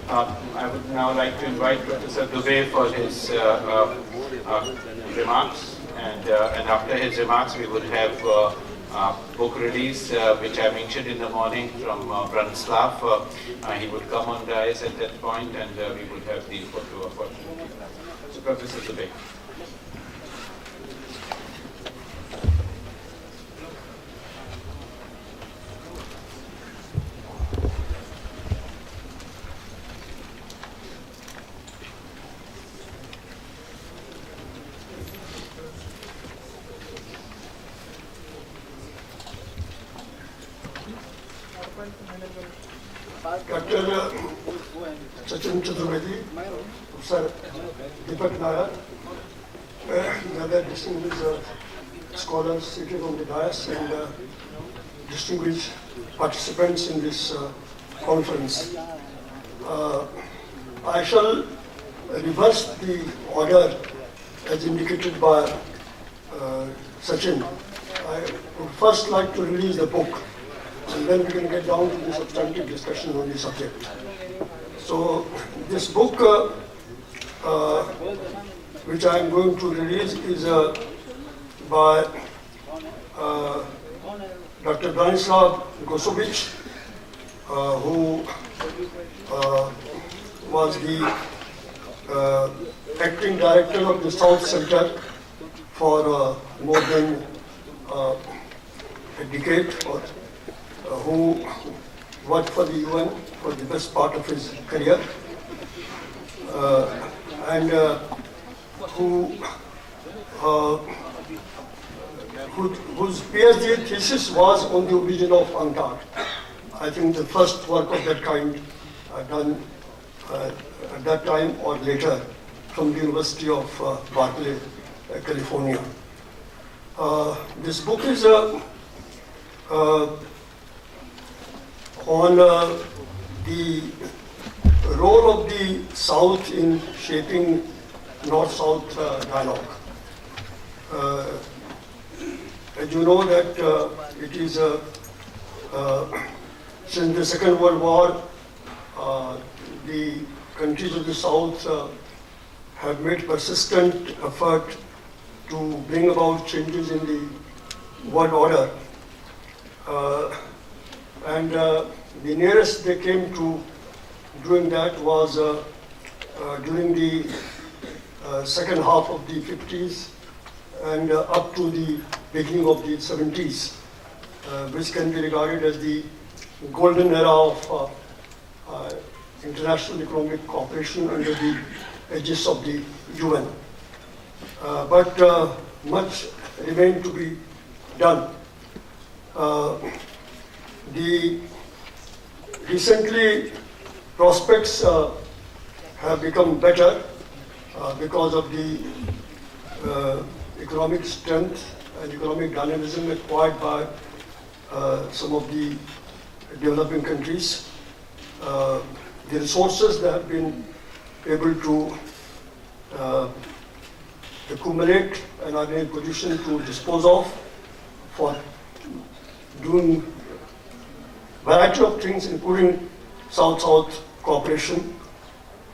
I would now like to invite Professor Dubey for his remarks, and after his remarks we would have book release, which I mentioned in the morning from Branislav. He would come on dais at that point, and we would have the photo opportunity. So, Professor Dubey. Dr. Sachin Chaturvedi, Professor Deepak Nair, and other distinguished scholars seated on the dais, and distinguished participants in this conference. I shall reverse the order as indicated by Sachin. I would first like to release the book, and then we can get down to the substantive discussion on the subject. So this book, which I am going to release, is by Dr. Branislav Gosovic, who was the acting director of the South Center for more than a decade, or who worked for the UN for the best part of his career, and whose PhD thesis was on the origin of UNCTAD. I think the first work of that kind done at that time or later from the University of Berkeley, California. This book is on the role of the South in shaping North-South dialogue. As you know that it is since the Second World War, the countries of the South have made persistent effort to bring about changes in the world order. And the nearest they came to doing that was during the second half of the 50s and up to the beginning of the 70s, which can be regarded as the golden era of international economic cooperation under the aegis of the UN. But much remained to be done. The recently prospects have become better because of the economic strength and economic dynamism acquired by some of the developing countries. The resources that have been able to accumulate and are in a position to dispose of for doing variety of things, including South-South cooperation,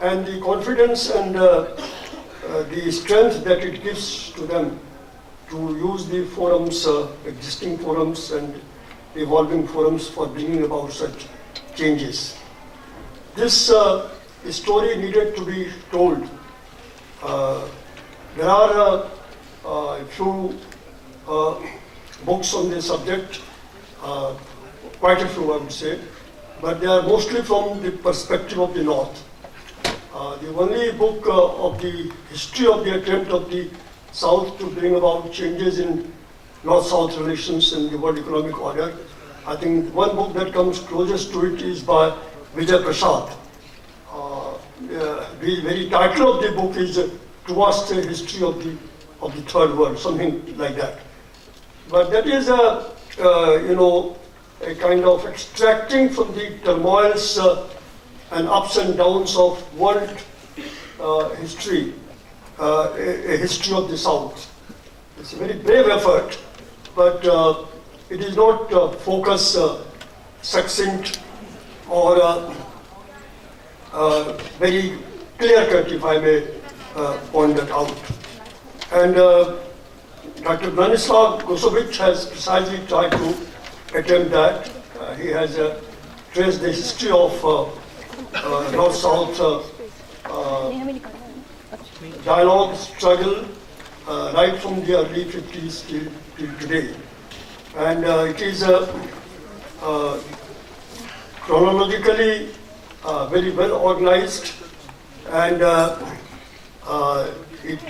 and the confidence and the strength that it gives to them to use the forums, existing forums and evolving forums for bringing about such changes. This story needed to be told. There are a few books on this subject, quite a few I would say, but they are mostly from the perspective of the North. The only book of the history of the attempt of the South to bring about changes in North-South relations in the world economic order, I think one book that comes closest to it is by Vijay Prasad. The very title of the book is Towards the History of the Third World, something like that. But that is a kind of extracting from the turmoils and ups and downs of world history, a history of the South. It's a very brave effort, but it is not focused, succinct, or very clear-cut, if I may point that out. And Dr. Branislav Gosovic has precisely tried to attempt that. He has traced the history of North-South dialogue, struggle, right from the early 50s till today. And it is chronologically very well organized, and it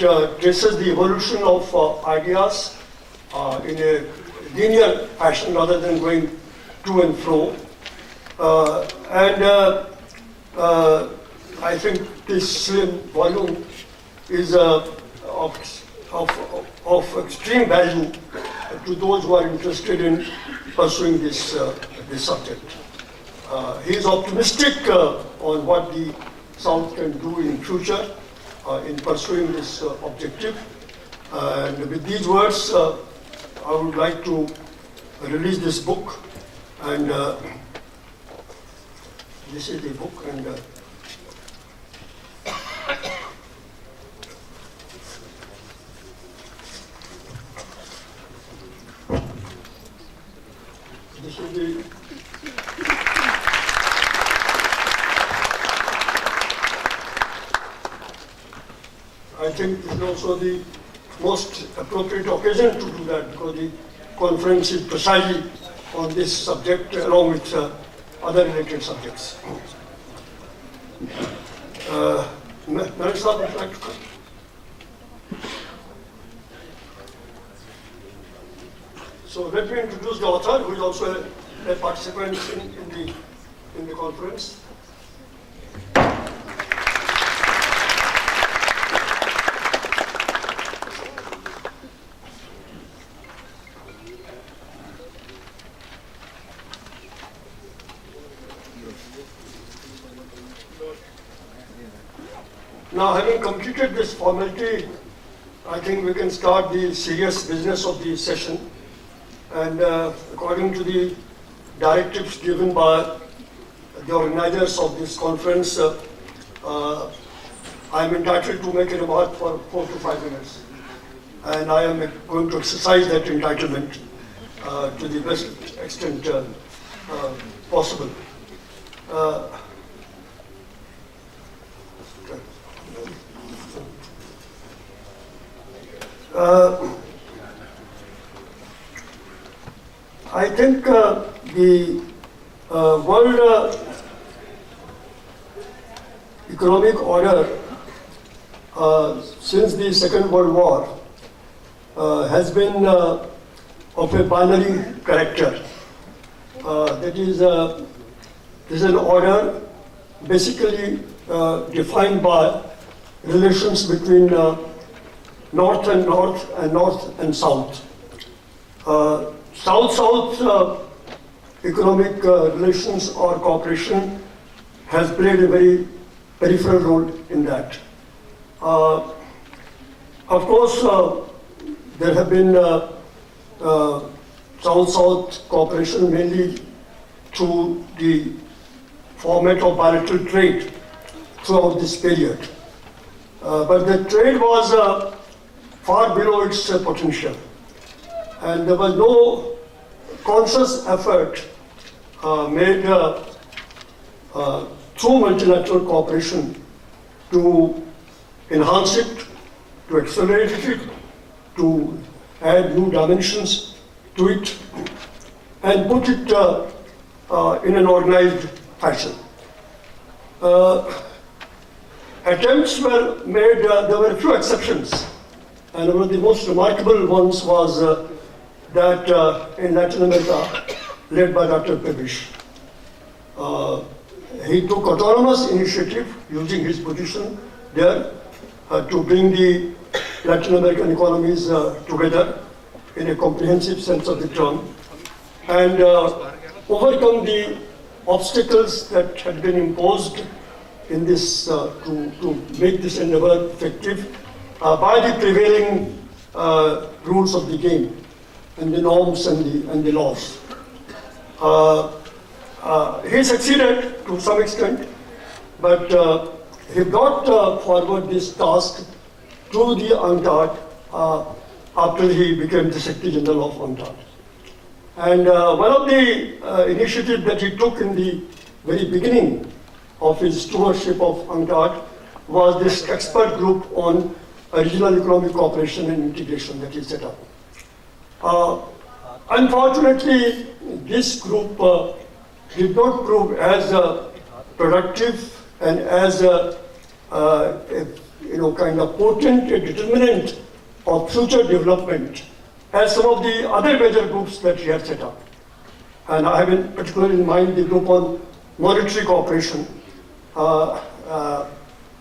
traces the evolution of ideas in a linear fashion rather than going to and fro. I think this slim volume is of extreme value to those who are interested in pursuing this subject. He is optimistic on what the South can do in future in pursuing this objective. And with these words, I would like to release this book. And this is the book. And this is the I think this is also the most appropriate occasion to do that, because the conference is precisely on this subject along with other related subjects. Marislav, would you like to come? So let me introduce the author, who is also a participant in the conference. Now, having completed this formality, I think we can start the serious business of the session. And according to the directives given by the organizers of this conference, I am entitled to make a remark for 4 to 5 minutes. And I am going to exercise that entitlement to the best extent possible. I think the world economic order since the Second World War has been of a binary character. That is, this is an order basically defined by relations between North and North and North and South. South-South economic relations or cooperation has played a very peripheral role in that. Of course, there have been South-South cooperation mainly through the format of bilateral trade throughout this period. But the trade was far below its potential. And there was no conscious effort made through multilateral cooperation to enhance it, to accelerate it, to add new dimensions to it, and put it in an organized fashion. Attempts were made, there were a few exceptions, and one of the most remarkable ones was that in Latin America, led by Dr. Pebish. He took autonomous initiative using his position there to bring the Latin American economies together in a comprehensive sense of the term, and overcome the obstacles that had been imposed in this to make this endeavor effective by the prevailing rules of the game and the norms and the laws. He succeeded to some extent, but he brought forward this task to the UNCTAD after he became the Secretary General of UNCTAD. And one of the initiatives that he took in the very beginning of his stewardship of UNCTAD was this expert group on regional economic cooperation and integration that he set up. Unfortunately, this group did not prove as productive and as kind of potent a determinant of future development as some of the other major groups that he had set up. And I have in particular in mind the group on monetary cooperation,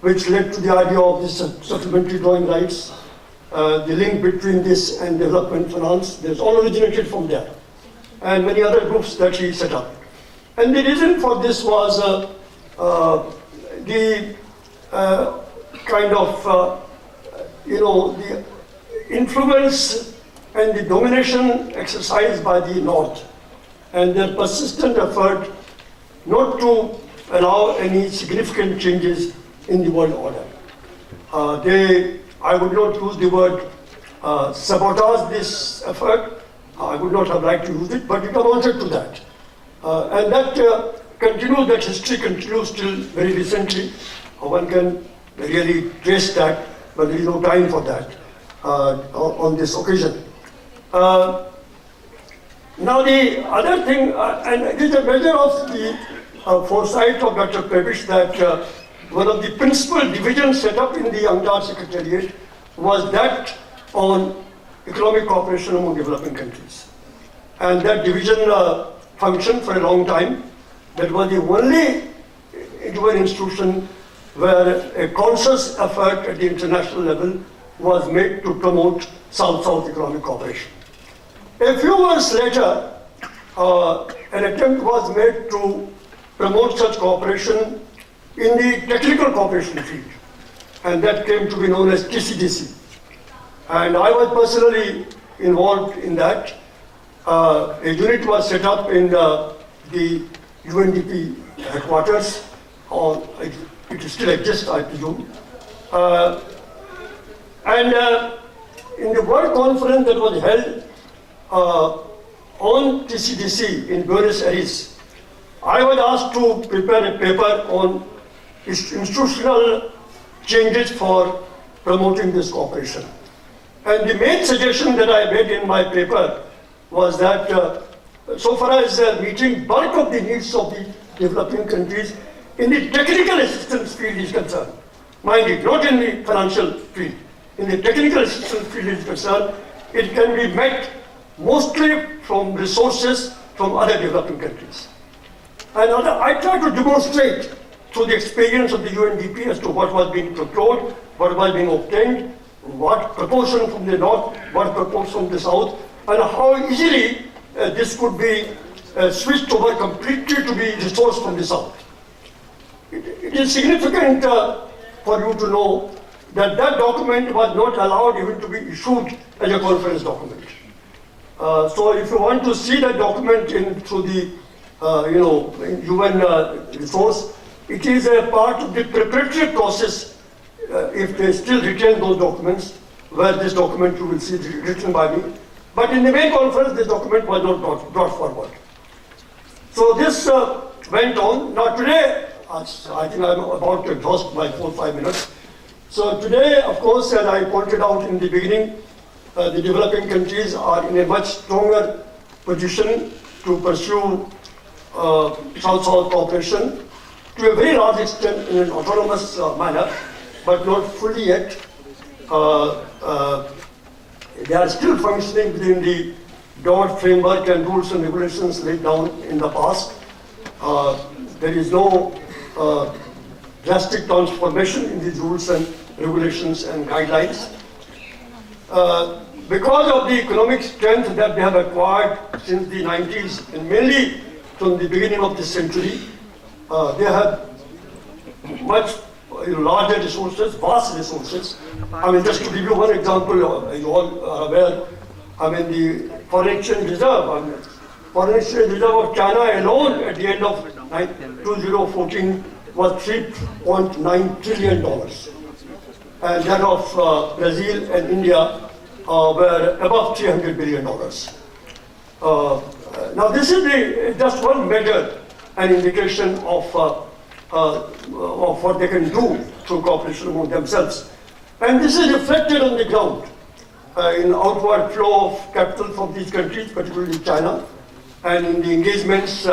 which led to the idea of this supplementary drawing rights. The link between this and development finance, there's all originated from there. And many other groups that he set up. And the reason for this was the the influence and the domination exercised by the North and their persistent effort not to allow any significant changes in the world order. I would not use the word sabotage this effort. I would not have liked to use it, but it amounted to that. And that continues, that history continues till very recently. One can really trace that, but there is no time for that on this occasion. Now the other thing, and it is a measure of the foresight of Dr. Prebish that one of the principal divisions set up in the UNCTAD Secretariat was that on economic cooperation among developing countries. And that division functioned for a long time. That was the only UN institution where a conscious effort at the international level was made to promote South-South economic cooperation. A few months later, an attempt was made to promote such cooperation in the technical cooperation field, and that came to be known as TCDC. And I was personally involved in that. A unit was set up in the UNDP headquarters, or it still exists, I presume. And in the World Conference that was held on TCDC in Buenos Aires, I was asked to prepare a paper on institutional changes for promoting this cooperation. And the main suggestion that I made in my paper was that so far as meeting bulk of the needs of the developing countries in the technical assistance field is concerned, mind it, not in the financial field, in the technical assistance field is concerned, it can be met mostly from resources from other developing countries. And I try to demonstrate through the experience of the UNDP as to what was being procured, what was being obtained, what proportion from the north, what proportion from the south, and how easily this could be switched over completely to be resourced from the south. It is significant for you to know that that document was not allowed even to be issued as a conference document. So if you want to see that document through the UN resource, it is a part of the preparatory process, if they still retain those documents, where this document you will see written by me. But in the main conference, this document was not brought forward. So this went on. Now today, I think I'm about to exhaust my 4 or 5 minutes. So today, of course, as I pointed out in the beginning, the developing countries are in a much stronger position to pursue South-South cooperation to a very large extent in an autonomous manner, but not fully yet. They are still functioning within the broad framework and rules and regulations laid down in the past. There is no drastic transformation in these rules and regulations and guidelines. Because of the economic strength that they have acquired since the 90s, and mainly from the beginning of this century, they have much larger resources, vast resources. I mean, just to give you one example, you all are aware, I mean, the foreign exchange reserve of China alone at the end of 2014 was $3.9 trillion. And that of Brazil and India were above $300 billion. Now this is just one measure, an indication of what they can do through cooperation among themselves. And this is reflected on the ground in outward flow of capital from these countries, particularly China, and in the engagements in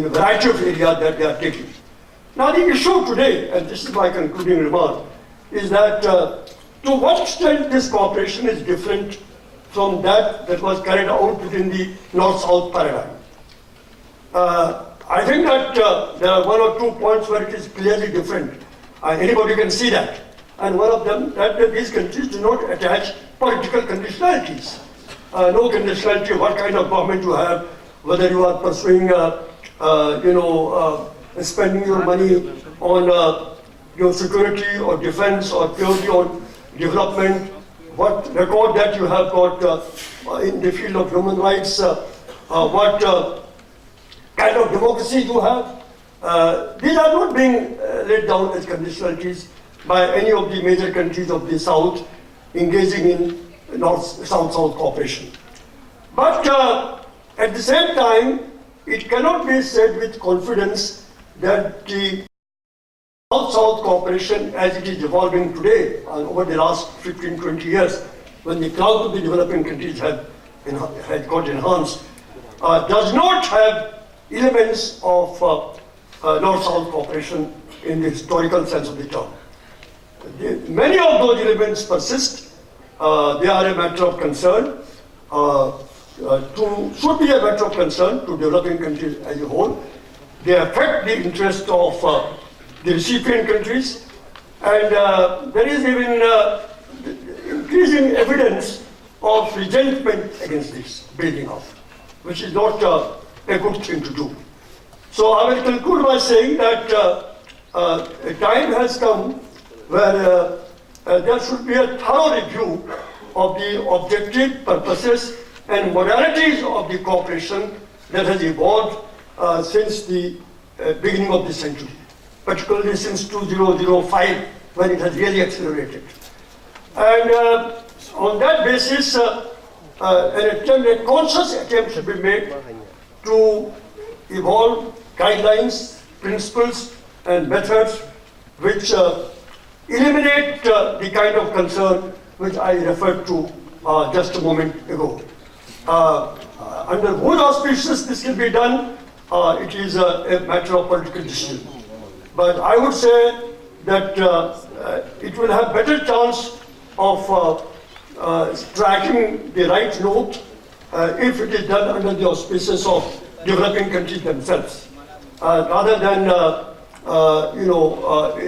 a variety of areas that they are taking. Now the issue today, and this is my concluding remark, is that to what extent this cooperation is different from that was carried out within the North-South paradigm. I think that there are one or two points where it is clearly different. Anybody can see that. And one of them, that these countries do not attach political conditionalities. No conditionality of what kind of government you have, whether you are pursuing, spending your money on your security or defense or purely on development, what record that you have got in the field of human rights, what kind of democracy you have. These are not being laid down as conditionalities by any of the major countries of the South engaging in North-South cooperation. But at the same time, it cannot be said with confidence that the South-South cooperation as it is evolving today and over the last 15, 20 years, when the crowd of the developing countries had got enhanced, does not have elements of North-South cooperation in the historical sense of the term. Many of those elements persist. They are a matter of concern, should be a matter of concern to developing countries as a whole. They affect the interest of the recipient countries, and there is even increasing evidence of resentment against this building up, which is not a good thing to do. So I will conclude by saying that a time has come where there should be a thorough review of the objective purposes and modalities of the cooperation that has evolved since the beginning of the century, particularly since 2005, when it has really accelerated. And on that basis, a conscious attempt should be made to evolve guidelines, principles, and methods which eliminate the kind of concern which I referred to just a moment ago. Under whose auspices this can be done, it is a matter of political decision. But I would say that it will have better chance of striking the right note if it is done under the auspices of developing countries themselves, rather than in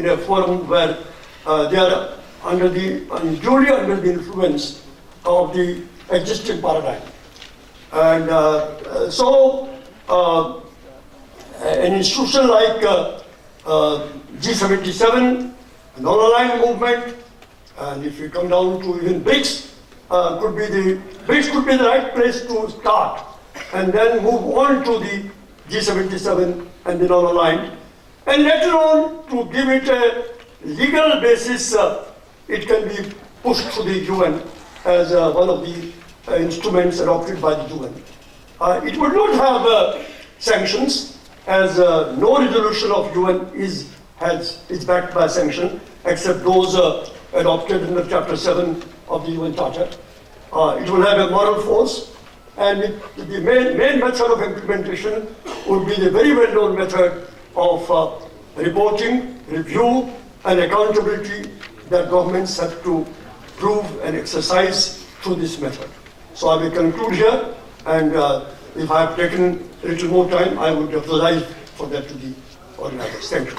a forum where they are unduly under the influence of the existing paradigm. And so an institution like G77, a non-aligned movement, and if we come down to even BRICS, BRICS could be the right place to start, and then move on to the G77 and the non-aligned, and later on to give it a legal basis, it can be pushed to the UN as one of the instruments adopted by the UN. It would not have sanctions, as no resolution of UN is backed by sanction, except those adopted under Chapter 7 of the UN Charter. It will have a moral force, and the main method of implementation would be the very well-known method of reporting, review, and accountability that governments have to prove and exercise through this method. So I will conclude here, and if I have taken a little more time, I would apologize for that to the organizers. Thank you.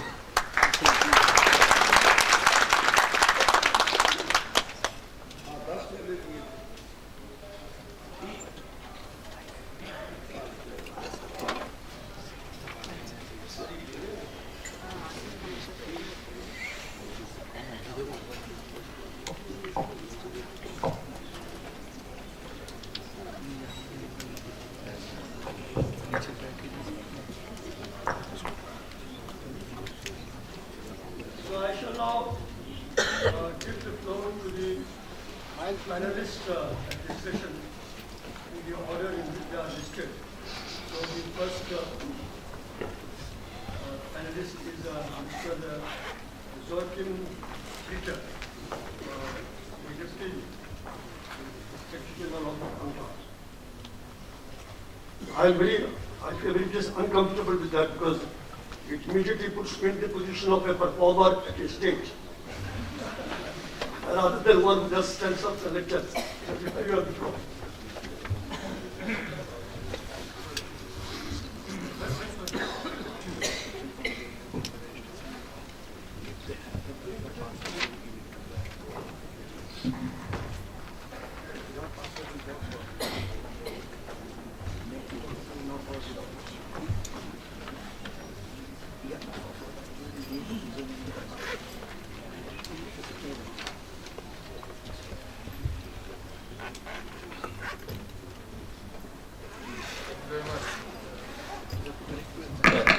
So I shall now give the floor to the panelists at this session in the order in which they are listed. So the first panelist is Mr. Joachim Peter, Secretary General of UNCTAD. I feel very just uncomfortable with that because it immediately puts me in the position of a performer at a stage. Rather than one who just stands up and lectures. You have the floor.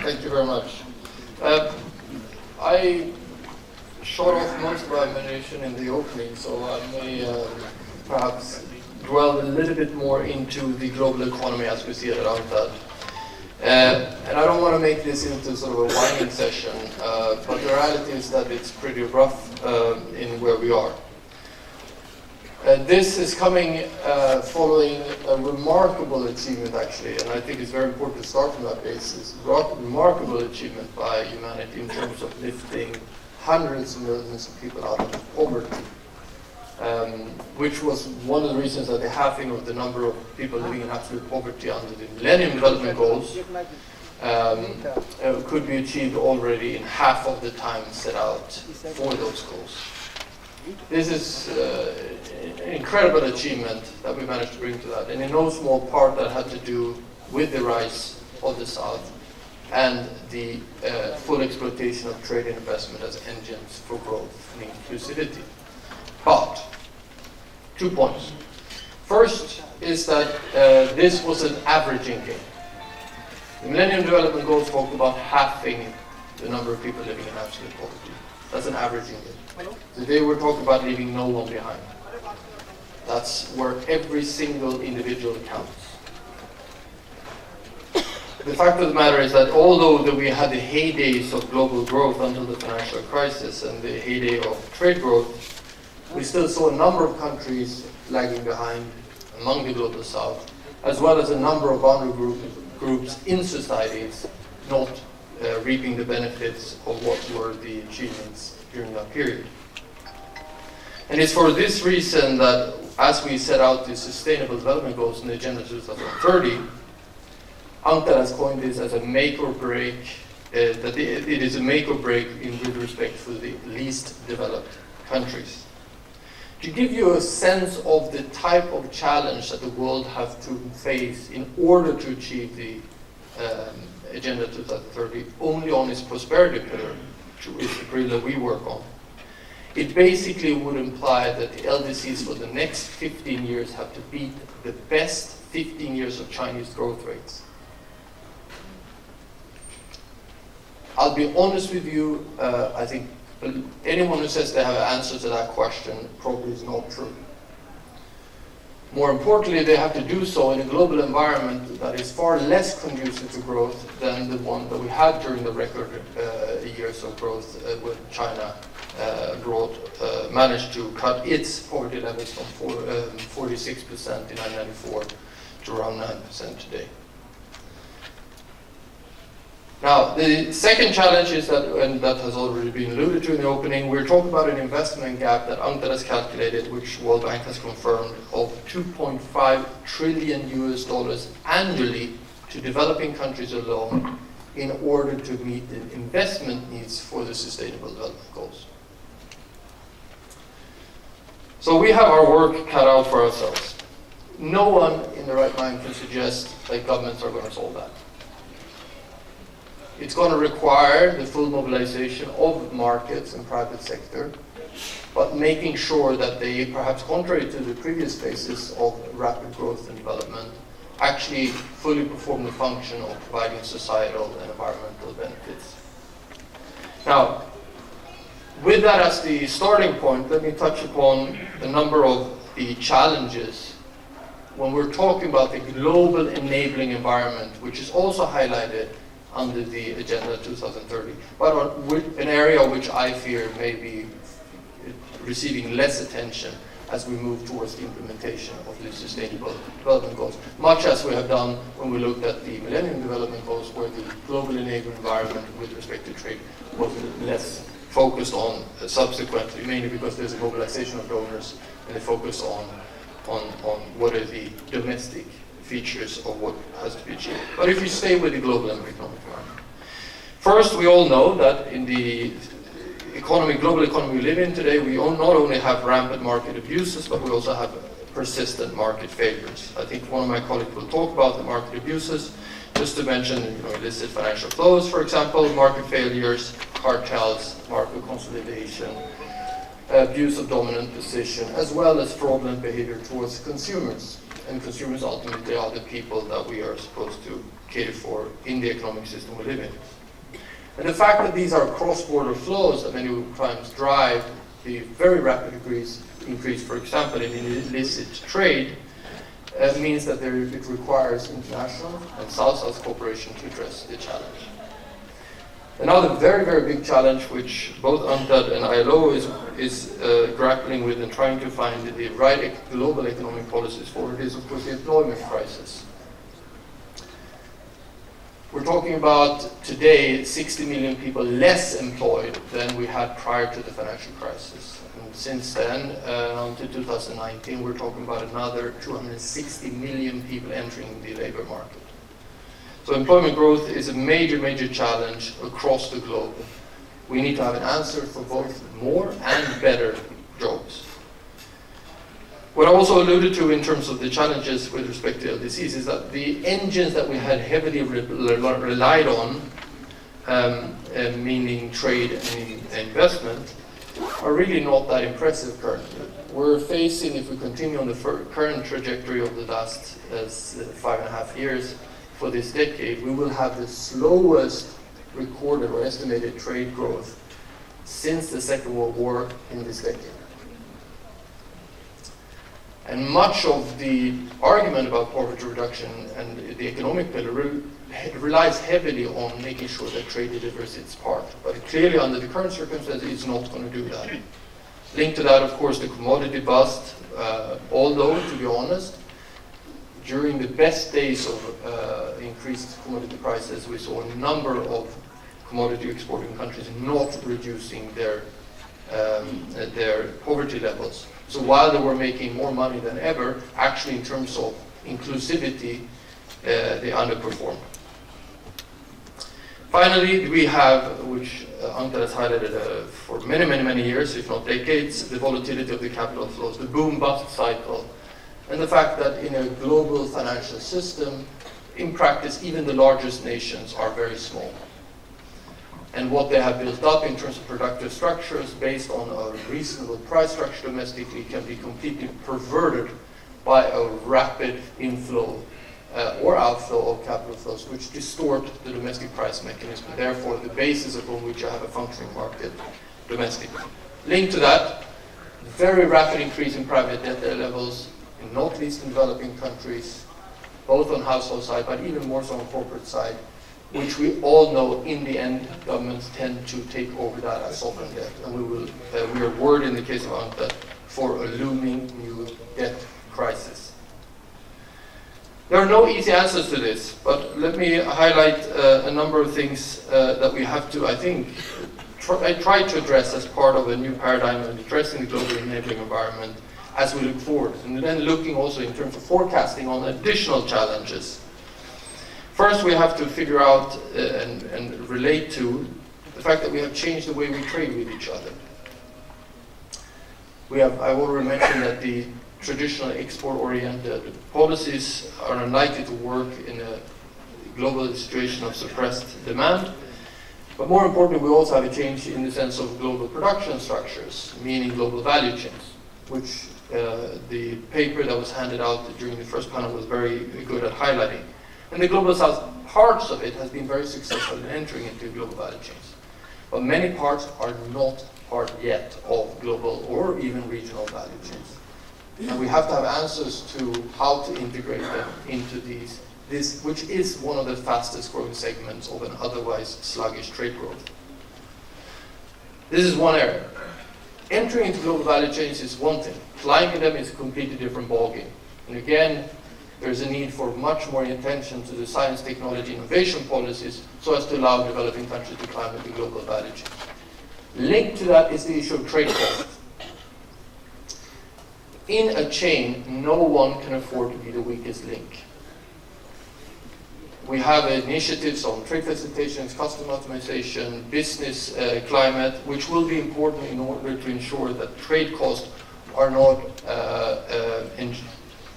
Thank you very much. I shot off most of my ammunition in the opening, so I may perhaps dwell a little bit more into the global economy as we see it at UNCTAD. And I don't want to make this into sort of a whining session, but the reality is that it's pretty rough in where we are. This is coming following a remarkable achievement, actually, and I think it's very important to start from that basis. Remarkable achievement by humanity in terms of lifting hundreds of millions of people out of poverty, which was one of the reasons that the halving of the number of people living in absolute poverty under the Millennium Development Goals could be achieved already in half of the time set out for those goals. This is an incredible achievement that we managed to bring to that, and in no small part that had to do with the rise of the South and the full exploitation of trade and investment as engines for growth and inclusivity. But 2 points. First is that this was an averaging game. The Millennium Development Goals talked about halving the number of people living in absolute poverty. That's an averaging game. Today we're talking about leaving no one behind. That's where every single individual counts. The fact of the matter is that although we had the heydays of global growth until the financial crisis and the heyday of trade growth, we still saw a number of countries lagging behind among the global South, as well as a number of vulnerable groups in societies not reaping the benefits of what were the achievements during that period. And it's for this reason that as we set out the Sustainable Development Goals in the Agenda 2030, UNCTAD has coined this as a make or break, that it is a make or break with respect to the least developed countries. To give you a sense of the type of challenge that the world has to face in order to achieve the Agenda 2030, only on its prosperity pillar, which is the pillar that we work on, it basically would imply that the LDCs for the next 15 years have to beat the best 15 years of Chinese growth rates. I'll be honest with you, I think anyone who says they have an answer to that question probably is not true. More importantly, they have to do so in a global environment that is far less conducive to growth than the one that we had during the record years of growth when China managed to cut its poverty levels from 46% in 1994 to around 9% today. Now, the second challenge is that, and that has already been alluded to in the opening, we're talking about an investment gap that UNCTAD has calculated, which World Bank has confirmed, of $2.5 trillion annually to developing countries alone in order to meet the investment needs for the Sustainable Development Goals. So we have our work cut out for ourselves. No one in the right mind can suggest that governments are going to solve that. It's going to require the full mobilization of markets and private sector, but making sure that they, perhaps contrary to the previous phases of rapid growth and development, actually fully perform the function of providing societal and environmental benefits. Now, With that as the starting point, let me touch upon a number of the challenges when we're talking about the global enabling environment, which is also highlighted under the Agenda 2030, but an area which I fear may be receiving less attention as we move towards the implementation of the Sustainable Development Goals, much as we have done when we looked at the Millennium Development Goals, where the global enabling environment with respect to trade was less focused on subsequently, mainly because there's a mobilization of donors and they focus on what are the domestic features of what has to be achieved. But if you stay with the global and economic environment, first, we all know that in the global economy we live in today, we not only have rampant market abuses, but we also have persistent market failures. I think one of my colleagues will talk about the market abuses. Just to mention, illicit financial flows, for example, market failures, cartels, market consolidation, abuse of dominant position, as well as fraudulent behavior towards consumers. And consumers ultimately are the people that we are supposed to cater for in the economic system we live in. And the fact that these are cross-border flows that many times drive the very rapid increase, for example, in illicit trade, means that it requires international and South-South cooperation to address the challenge. Another very, very big challenge, which both UNCTAD and ILO is grappling with and trying to find the right global economic policies for, it is, of course, the employment crisis. We're talking about today 60 million people less employed than we had prior to the financial crisis. And since then, until 2019, we're talking about another 260 million people entering the labor market. So employment growth is a major, major challenge across the globe. We need to have an answer for both more and better jobs. What I also alluded to in terms of the challenges with respect to LDCs is that the engines that we had heavily relied on, meaning trade and investment, are really not that impressive currently. We're facing, if we continue on the current trajectory of the last 5.5 years for this decade, we will have the slowest recorded or estimated trade growth since the Second World War in this decade. And much of the argument about poverty reduction and the economic pillar relies heavily on making sure that trade delivers its part. But clearly, under the current circumstances, it's not going to do that. Linked to that, of course, the commodity bust, although, to be honest, during the best days of increased commodity prices, we saw a number of commodity exporting countries not reducing their poverty levels. So while they were making more money than ever, actually in terms of inclusivity, they underperformed. Finally, we have, which UNCTAD has highlighted for many, many, many years, if not decades, the volatility of the capital flows, the boom-bust cycle, and the fact that in a global financial system, in practice, even the largest nations are very small. And what they have built up in terms of productive structures based on a reasonable price structure domestically can be completely perverted by a rapid inflow or outflow of capital flows, which distort the domestic price mechanism, and therefore the basis upon which you have a functioning market domestically. Linked to that, very rapid increase in private debt levels, not least in developing countries, both on household side, but even more so on corporate side, which we all know in the end governments tend to take over that as sovereign debt. And we are worried in the case of UNCTAD for a looming new debt crisis. There are no easy answers to this, but let me highlight a number of things that we have to, I think, try to address as part of a new paradigm of addressing the global enabling environment as we look forward, and then looking also in terms of forecasting on additional challenges. First, we have to figure out and relate to the fact that we have changed the way we trade with each other. I've already mentioned that the traditional export-oriented policies are unlikely to work in a global situation of suppressed demand. But more importantly, we also have a change in the sense of global production structures, meaning global value chains, which the paper that was handed out during the first panel was very good at highlighting. And the Global South, parts of it has been very successful in entering into global value chains. but many parts are not part yet of global or even regional value chains. And we have to have answers to how to integrate them into this, which is one of the fastest growing segments of an otherwise sluggish trade growth. This is one area. Entering into global value chains is one thing. Climbing them is a completely different ballgame. And again, there's a need for much more attention to the science, technology, innovation policies so as to allow developing countries to climb into global value chains. Linked to that is the issue of trade costs. In a chain, no one can afford to be the weakest link. We have initiatives on trade facilitations, custom optimization, business climate, which will be important in order to ensure that trade costs are not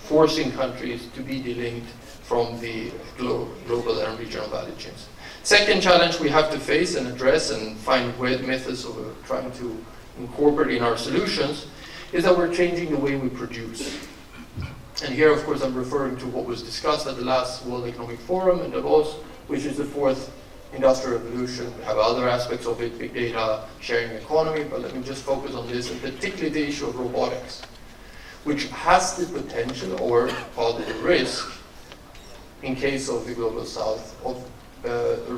forcing countries to be delinked from the global and regional value chains. Second challenge we have to face and address and find methods of trying to incorporate in our solutions is that we're changing the way we produce. And here, of course, I'm referring to what was discussed at the last World Economic Forum in Davos, which is the fourth industrial revolution. We have other aspects of it, big data, sharing economy, but let me just focus on this, and particularly the issue of robotics, which has the potential, or rather the risk, in case of the Global South, of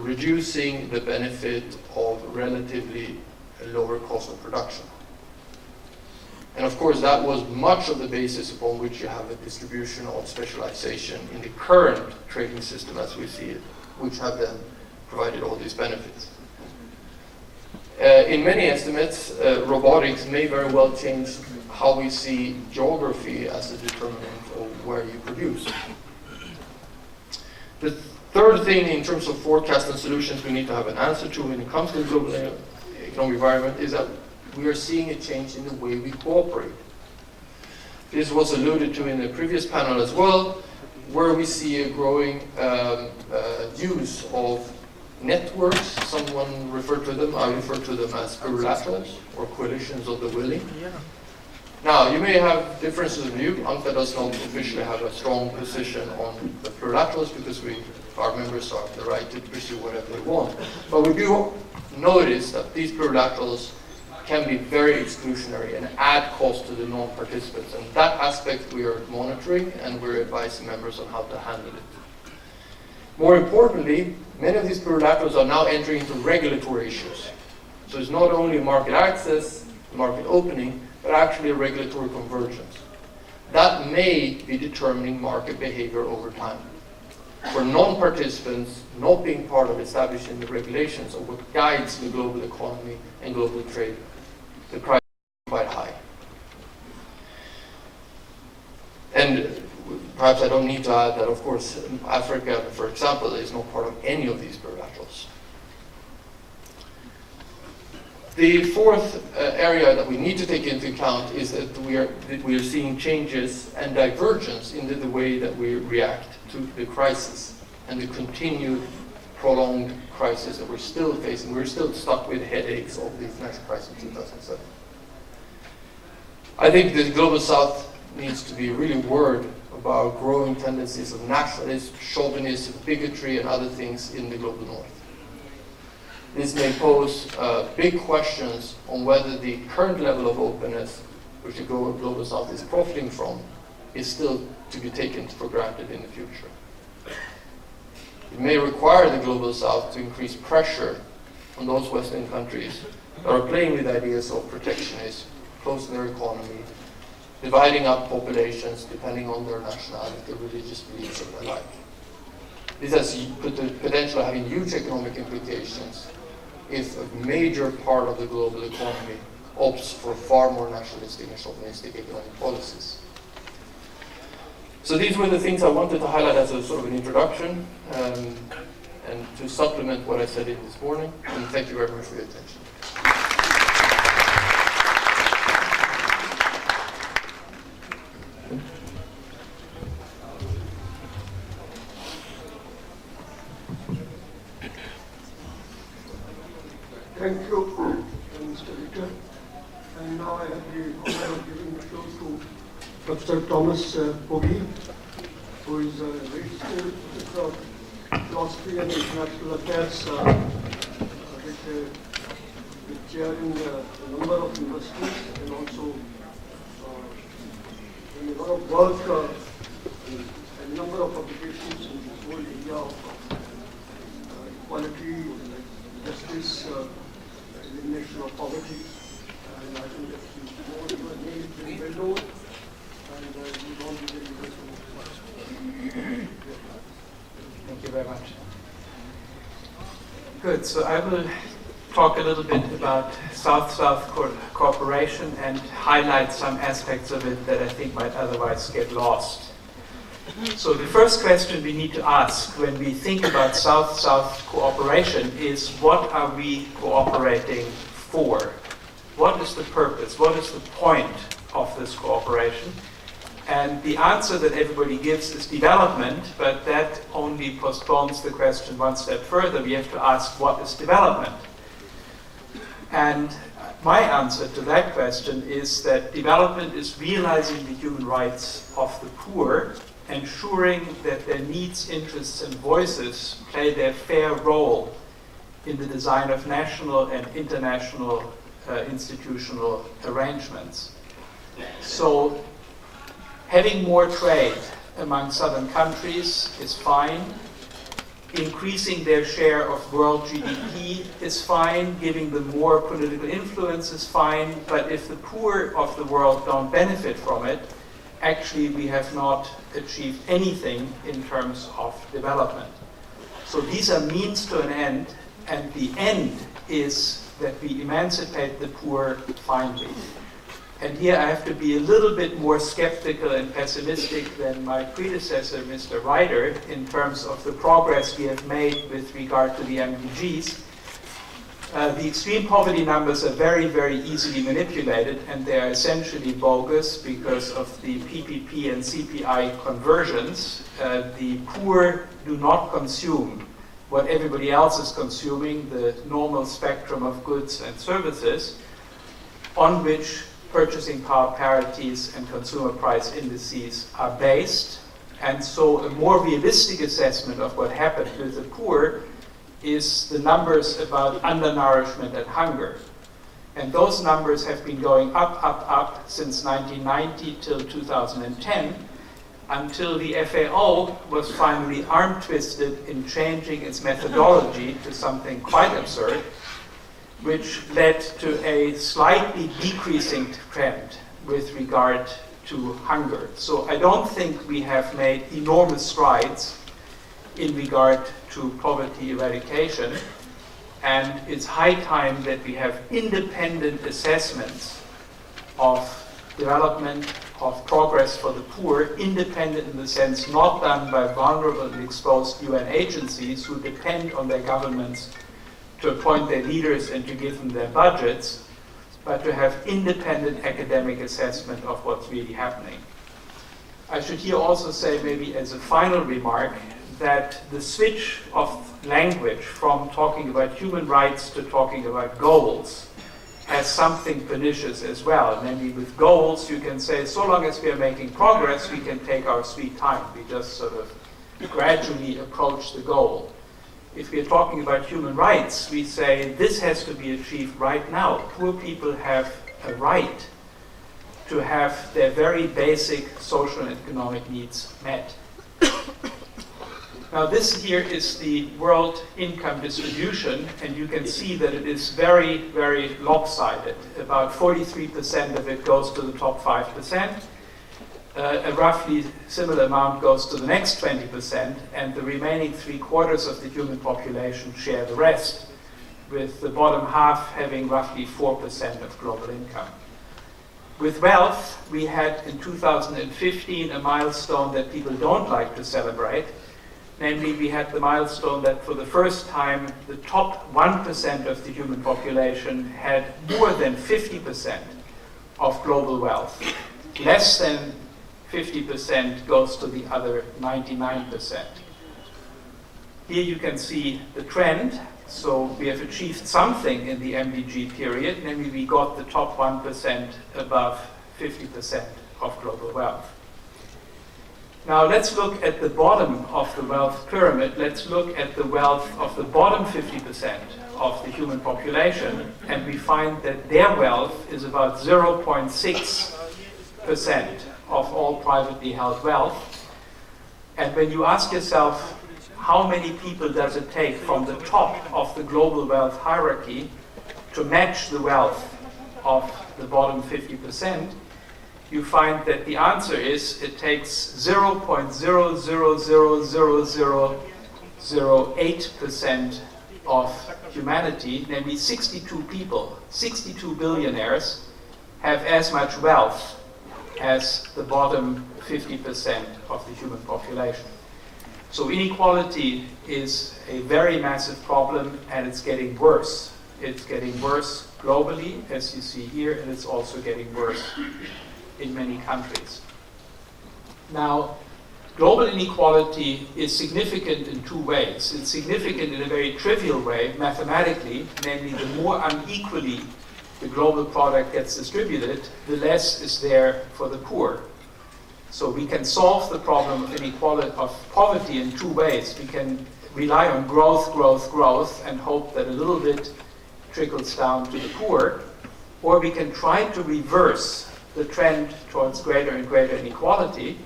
reducing the benefit of relatively lower cost of production. And of course, that was much of the basis upon which you have a distribution of specialization in the current trading system as we see it, which have then provided all these benefits. In many estimates, robotics may very well change how we see geography as a determinant of where you produce. The third thing in terms of forecast and solutions we need to have an answer to when it comes to the global economic environment is that we are seeing a change in the way we cooperate. This was alluded to in the previous panel as well, where we see a growing use of networks. Someone referred to them, I refer to them as plurilaterals or coalitions of the willing. Now, you may have differences of view. UNCTAD does not officially have a strong position on the plurilaterals because our members have the right to pursue whatever they want. But we do notice that these plurilaterals can be very exclusionary and add cost to the non-participants. And that aspect we are monitoring, and we're advising members on how to handle it. More importantly, many of these plurilaterals are now entering into regulatory issues. So it's not only market access, market opening, but actually a regulatory convergence. That may be determining market behavior over time. For non-participants, not being part of establishing the regulations of what guides the global economy and global trade, the price is quite high. And perhaps I don't need to add that, of course, Africa, for example, is not part of any of these plurilaterals. The fourth area that we need to take into account is that we are seeing changes and divergence in the way that we react to the crisis and the continued prolonged crisis that we're still facing. We're still stuck with headaches of the financial crisis in 2007. I think the Global South needs to be really worried about growing tendencies of nationalism, chauvinism, bigotry, and other things in the Global North. This may pose big questions on whether the current level of openness, which the Global South is profiting from, is still to be taken for granted in the future. It may require the Global South to increase pressure on those Western countries that are playing with ideas of protectionism, closing their economy, dividing up populations depending on their nationality, their religious beliefs, and the like. This has the potential of having huge economic implications if a major part of the global economy opts for far more nationalistic and chauvinistic economic policies. So these were the things I wanted to highlight as a sort of an introduction and to supplement what I said in this morning. And thank you very much for your attention. Thank you, Mr. Victor. And now I have the honor of giving the floor to Professor Thomas Poggi, who is a registered professor of philosophy and international affairs with chairing a number of universities and also doing a lot of work and a number of publications in the whole area of equality, justice, elimination of poverty. And I think that your name is very well known, and you don't be very well. Thank you very much. Good, so I will talk a little bit about South-South cooperation and highlight some aspects of it that I think might otherwise get lost. So the first question we need to ask when we think about South-South cooperation is, what are we cooperating for? What is the purpose? What is the point of this cooperation? And the answer that everybody gives is development, but that only postpones the question one step further. We have to ask, what is development? And my answer to that question is that development is realizing the human rights of the poor, ensuring that their needs, interests, and voices play their fair role in the design of national and international institutional arrangements. So having more trade among southern countries is fine. Increasing their share of world GDP is fine. Giving them more political influence is fine. But if the poor of the world don't benefit from it, actually we have not achieved anything in terms of development. So these are means to an end, and the end is that we emancipate the poor finally. And here I have to be a little bit more skeptical and pessimistic than my predecessor, Mr. Ryder, in terms of the progress we have made with regard to the MDGs. The extreme poverty numbers are very, very easily manipulated, and they are essentially bogus because of the PPP and CPI conversions. The poor do not consume what everybody else is consuming, the normal spectrum of goods and services, on which purchasing power parities and consumer price indices are based. And so a more realistic assessment of what happened with the poor is the numbers about undernourishment and hunger. And those numbers have been going up since 1990 till 2010, until the FAO was finally arm-twisted in changing its methodology to something quite absurd, which led to a slightly decreasing trend with regard to hunger. So I don't think we have made enormous strides in regard to poverty eradication, and it's high time that we have independent assessments of development, of progress for the poor, independent in the sense not done by vulnerable and exposed UN agencies who depend on their governments to appoint their leaders and to give them their budgets, but to have independent academic assessment of what's really happening. I should here also say, maybe as a final remark, that the switch of language from talking about human rights to talking about goals has something pernicious as well. Namely, with goals, you can say, so long as we are making progress, we can take our sweet time. We just sort of gradually approach the goal. If we are talking about human rights, we say this has to be achieved right now. Poor people have a right to have their very basic social and economic needs met. Now this here is the world income distribution, and you can see that it is very, very lopsided. About 43% of it goes to the top 5%. A roughly similar amount goes to the next 20%, and the remaining 3/4 of the human population share the rest, with the bottom half having roughly 4% of global income. With wealth, we had in 2015 a milestone that people don't like to celebrate. Namely, we had the milestone that for the first time, the top 1% of the human population had more than 50% of global wealth. Less than 50% goes to the other 99%. Here you can see the trend. So we have achieved something in the MDG period, namely we got the top 1% above 50% of global wealth. Now let's look at the bottom of the wealth pyramid. Let's look at the wealth of the bottom 50%. of the human population, and we find that their wealth is about 0.6% of all privately held wealth. And when you ask yourself, how many people does it take from the top of the global wealth hierarchy to match the wealth of the bottom 50%, you find that the answer is it takes 0.000008% of humanity, namely 62 people, 62 billionaires, have as much wealth as the bottom 50% of the human population. So inequality is a very massive problem, and it's getting worse. It's getting worse globally, as you see here, and it's also getting worse in many countries. Now, global inequality is significant in two ways. It's significant in a very trivial way, mathematically, namely the more unequally the global product gets distributed, the less is there for the poor. So we can solve the problem of inequality, of poverty, in two ways. We can rely on growth, growth, growth, and hope that a little bit trickles down to the poor, or we can try to reverse the trend towards greater and greater inequality,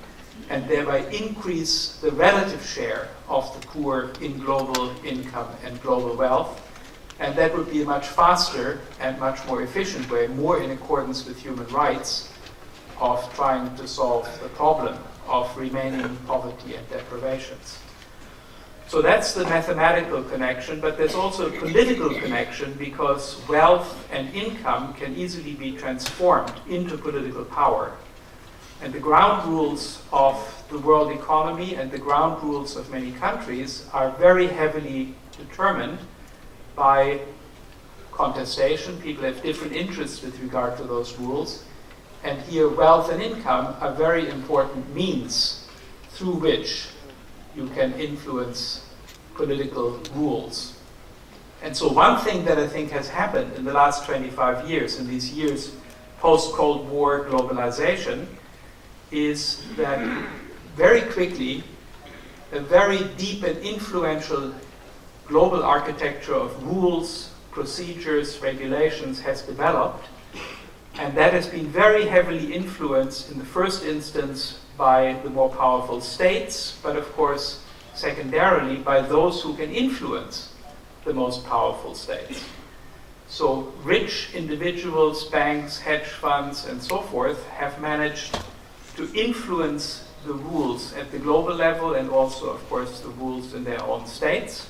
and thereby increase the relative share of the poor in global income and global wealth. And that would be a much faster and much more efficient way, more in accordance with human rights, of trying to solve the problem of remaining poverty and deprivations. So that's the mathematical connection, but there's also a political connection, because wealth and income can easily be transformed into political power. And the ground rules of the world economy and the ground rules of many countries are very heavily determined by contestation. People have different interests with regard to those rules. And here, wealth and income are very important means through which you can influence political rules. And so one thing that I think has happened in the last 25 years, in these years post-Cold War globalization, is that very quickly a very deep and influential global architecture of rules, procedures, regulations has developed. And that has been very heavily influenced in the first instance by the more powerful states, but of course secondarily by those who can influence the most powerful states. So rich individuals, banks, hedge funds, and so forth have managed to influence the rules at the global level, and also, of course, the rules in their own states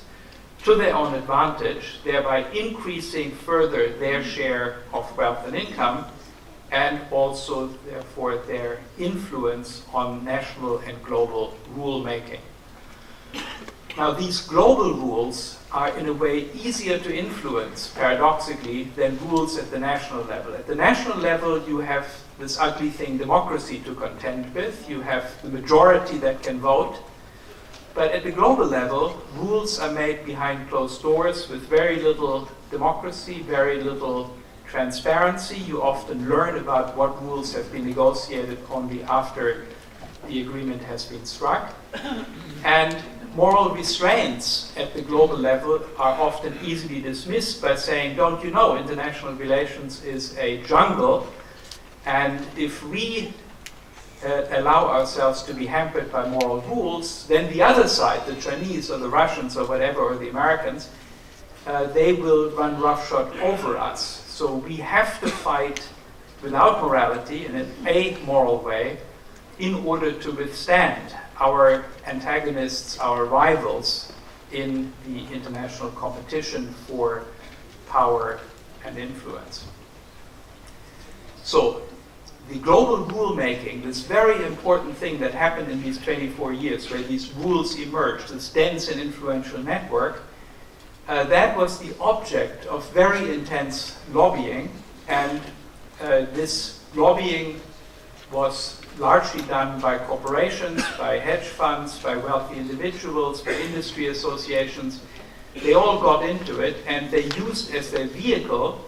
to their own advantage, thereby increasing further their share of wealth and income, and also, therefore, their influence on national and global rule-making. Now, these global rules are, in a way, easier to influence, paradoxically, than rules at the national level. At the national level, you have this ugly thing, democracy, to contend with. You have the majority that can vote. But at the global level, rules are made behind closed doors with very little democracy, very little transparency. You often learn about what rules have been negotiated only after the agreement has been struck. And moral restraints at the global level are often easily dismissed by saying, don't you know, international relations is a jungle, and if we allow ourselves to be hampered by moral rules, then the other side, the Chinese or the Russians or whatever, or the Americans, they will run roughshod over us. So we have to fight without morality in an amoral way in order to withstand our antagonists, our rivals in the international competition for power and influence. So the global rulemaking, this very important thing that happened in these 24 years, where these rules emerged, this dense and influential network, that was the object of very intense lobbying, and this lobbying was largely done by corporations, by hedge funds, by wealthy individuals, by industry associations. They all got into it, and they used as their vehicle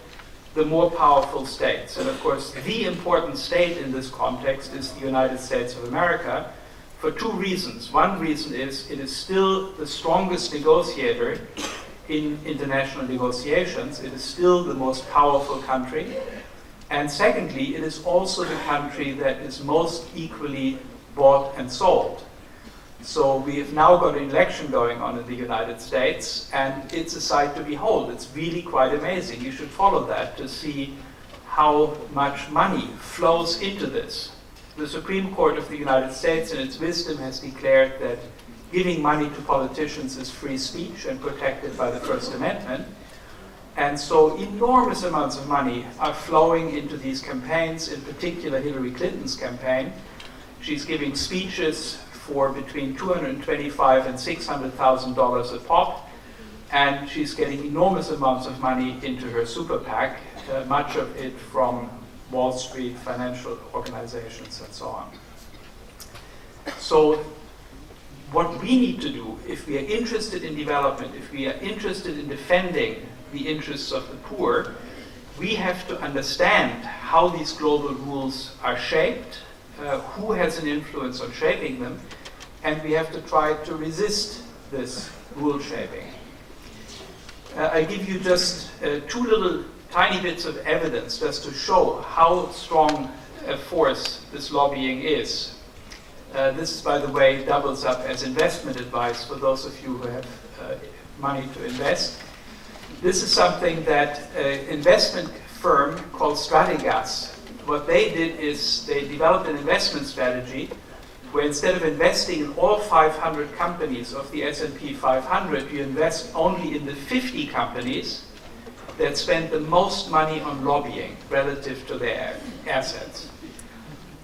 the more powerful states. And of course, the important state in this context is the United States of America, for two reasons. One reason is it is still the strongest negotiator in international negotiations. It is still the most powerful country. And secondly, it is also the country that is most equally bought and sold. So we have now got an election going on in the United States, and it's a sight to behold. It's really quite amazing. You should follow that to see how much money flows into this. The Supreme Court of the United States, in its wisdom, has declared that giving money to politicians is free speech and protected by the First Amendment. And so enormous amounts of money are flowing into these campaigns, in particular Hillary Clinton's campaign. She's giving speeches for between $225,000 and $600,000 a pop, and she's getting enormous amounts of money into her super PAC, much of it from Wall Street, financial organizations, and so on. So what we need to do, if we are interested in development, if we are interested in defending the interests of the poor, we have to understand how these global rules are shaped, who has an influence on shaping them, and we have to try to resist this rule shaping. I give you just two little tiny bits of evidence just to show how strong a force this lobbying is. This, by the way, doubles up as investment advice for those of you who have money to invest. This is something that an investment firm called Stratigas, what they did is they developed an investment strategy where instead of investing in all 500 companies of the S&P 500, you invest only in the 50 companies that spend the most money on lobbying relative to their assets.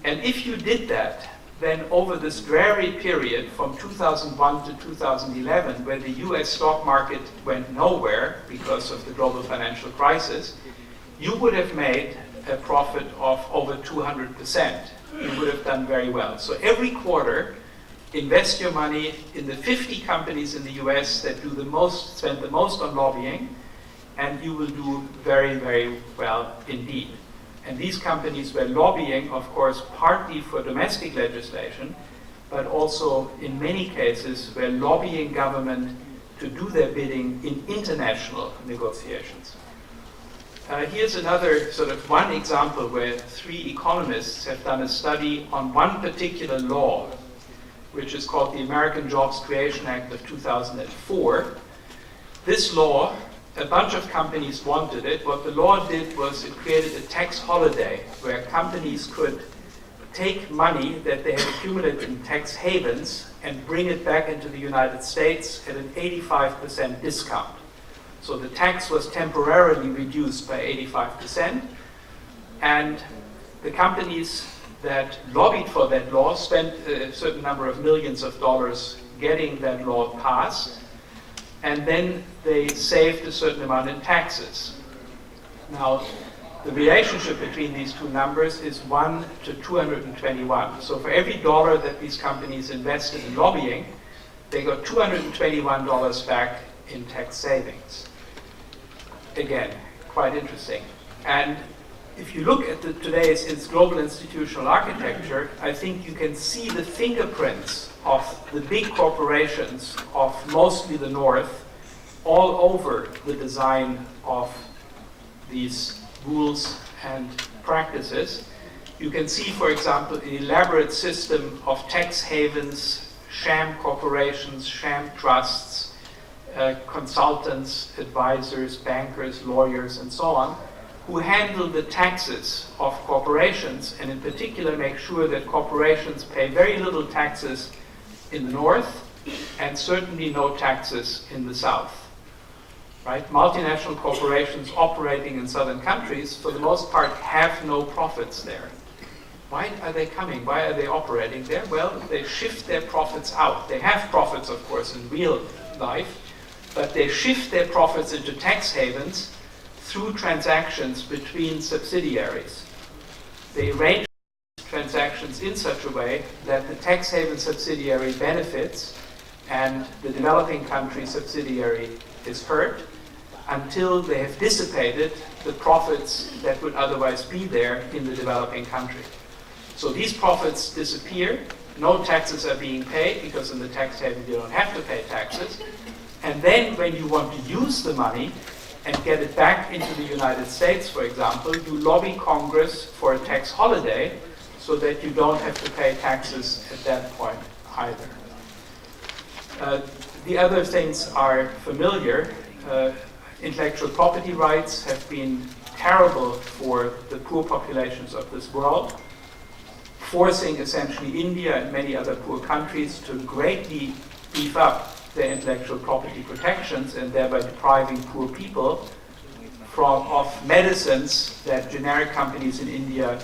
And if you did that, then over this dreary period from 2001 to 2011, where the US stock market went nowhere because of the global financial crisis, you would have made a profit of over 200%. You would have done very well. So every quarter, invest your money in the 50 companies in the US that do the most, spend the most on lobbying, and you will do very, very well indeed. And these companies were lobbying, of course, partly for domestic legislation, but also in many cases were lobbying government to do their bidding in international negotiations. Here's another sort of one example where three economists have done a study on one particular law, which is called the American Jobs Creation Act of 2004. This law, a bunch of companies wanted it. What the law did was it created a tax holiday where companies could take money that they had accumulated in tax havens and bring it back into the United States at an 85% discount. So the tax was temporarily reduced by 85%, and the companies that lobbied for that law spent a certain number of millions of dollars getting that law passed, and then they saved a certain amount in taxes. Now, the relationship between these two numbers is 1 to 221. So for every dollar that these companies invested in lobbying, they got $221 back in tax savings. Again, quite interesting. And if you look at today's global institutional architecture, I think you can see the fingerprints of the big corporations of mostly the North all over the design of these rules and practices. You can see, for example, an elaborate system of tax havens, sham corporations, sham trusts, consultants, advisors, bankers, lawyers, and so on, who handle the taxes of corporations, and in particular make sure that corporations pay very little taxes in the North and certainly no taxes in the South. Right? Multinational corporations operating in southern countries, for the most part, have no profits there. Why are they coming? Why are they operating there? Well, they shift their profits out. They have profits, of course, in real life, but they shift their profits into tax havens through transactions between subsidiaries. They arrange transactions in such a way that the tax haven subsidiary benefits and the developing country subsidiary is hurt until they have dissipated the profits that would otherwise be there in the developing country. So these profits disappear, no taxes are being paid because in the tax haven you don't have to pay taxes, And then when you want to use the money and get it back into the United States, for example, you lobby Congress for a tax holiday so that you don't have to pay taxes at that point either. The other things are familiar. Intellectual property rights have been terrible for the poor populations of this world, forcing essentially India and many other poor countries to greatly beef up their intellectual property protections and thereby depriving poor people of medicines that generic companies in India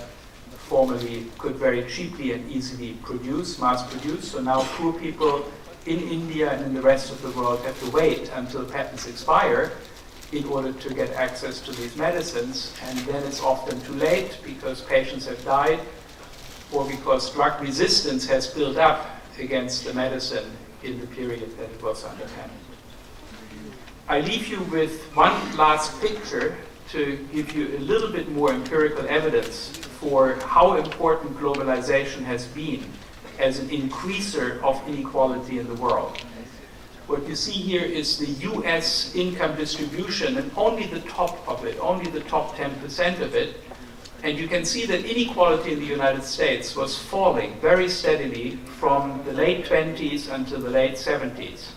formerly could very cheaply and easily produce, mass produce. So now poor people in India and in the rest of the world have to wait until patents expire in order to get access to these medicines, and then it's often too late because patients have died or because drug resistance has built up against the medicine in the period that it was under patent. I leave you with one last picture to give you a little bit more empirical evidence for how important globalization has been as an increaser of inequality in the world. What you see here is the US income distribution, and only the top of it, only the top 10% of it. And you can see that inequality in the United States was falling very steadily from the late 20s until the late 70s.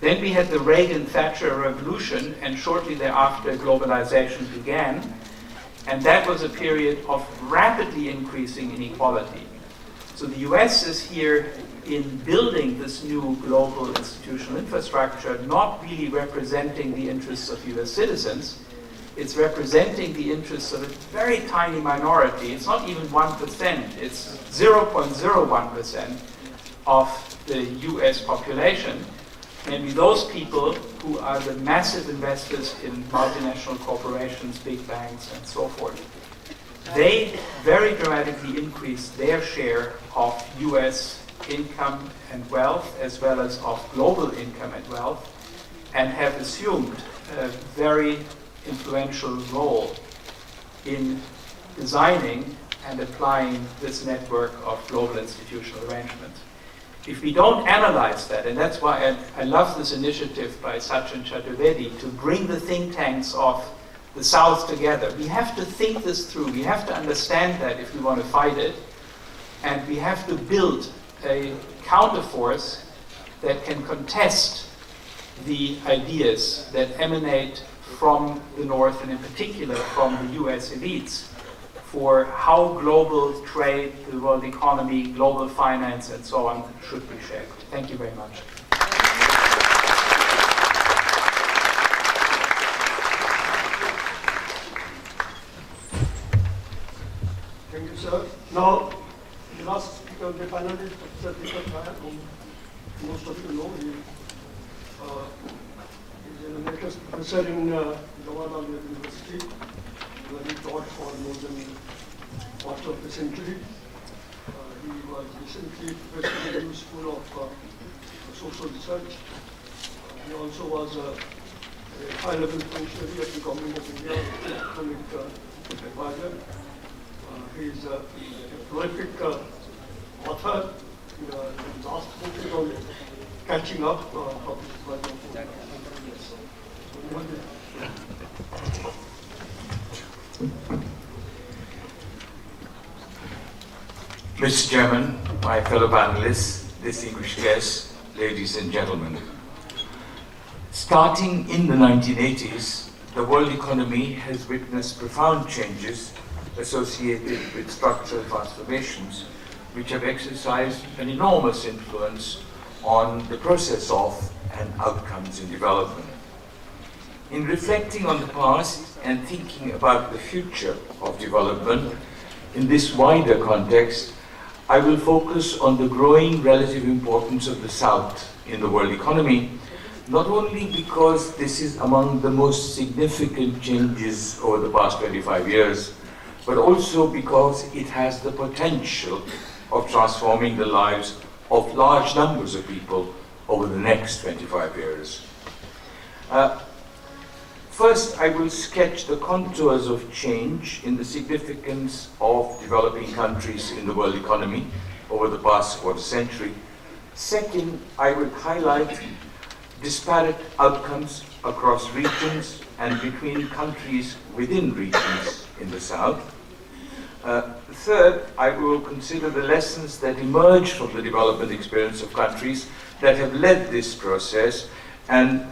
Then we had the Reagan-Thatcher revolution, and shortly thereafter globalization began. And that was a period of rapidly increasing inequality. So the US is here in building this new global institutional infrastructure, not really representing the interests of US citizens. It's representing the interests of a very tiny minority. It's not even 1%, it's 0.01% of the US population. Namely those people who are the massive investors in multinational corporations, big banks, and so forth. They very dramatically increased their share of US income and wealth, as well as of global income and wealth, and have assumed a very influential role in designing and applying this network of global institutional arrangements. If we don't analyze that, and that's why I love this initiative by Sachin Chaturvedi to bring the think tanks of the South together. We have to think this through. We have to understand that if we want to fight it. And we have to build a counterforce that can contest the ideas that emanate from the North, and in particular from the US elites, for how global trade, the world economy, global finance, and so on should be shaped. Thank you very much. Thank you, sir. Now, the last speaker, the panelist, Professor Deepak Kaya, whom most of you know, he is an emeritus professor in Jawaharlal University, where he taught for more than a quarter of a century. He was recently professor in the New School of Social Research. He also was a high-level functionary at the Government of India, economic advisor. He is a prolific author. The last book is on catching up, published by the Mr. Chairman, my fellow panelists, distinguished guests, ladies and gentlemen. Starting in the 1980s, the world economy has witnessed profound changes associated with structural transformations, which have exercised an enormous influence on the process of and outcomes in development. In reflecting on the past and thinking about the future of development in this wider context, I will focus on the growing relative importance of the South in the world economy, not only because this is among the most significant changes over the past 25 years, but also because it has the potential of transforming the lives of large numbers of people over the next 25 years. First, I will sketch the contours of change in the significance of developing countries in the world economy over the past quarter century. Second, I will highlight disparate outcomes across regions and between countries within regions in the South. Third, I will consider the lessons that emerge from the development experience of countries that have led this process. And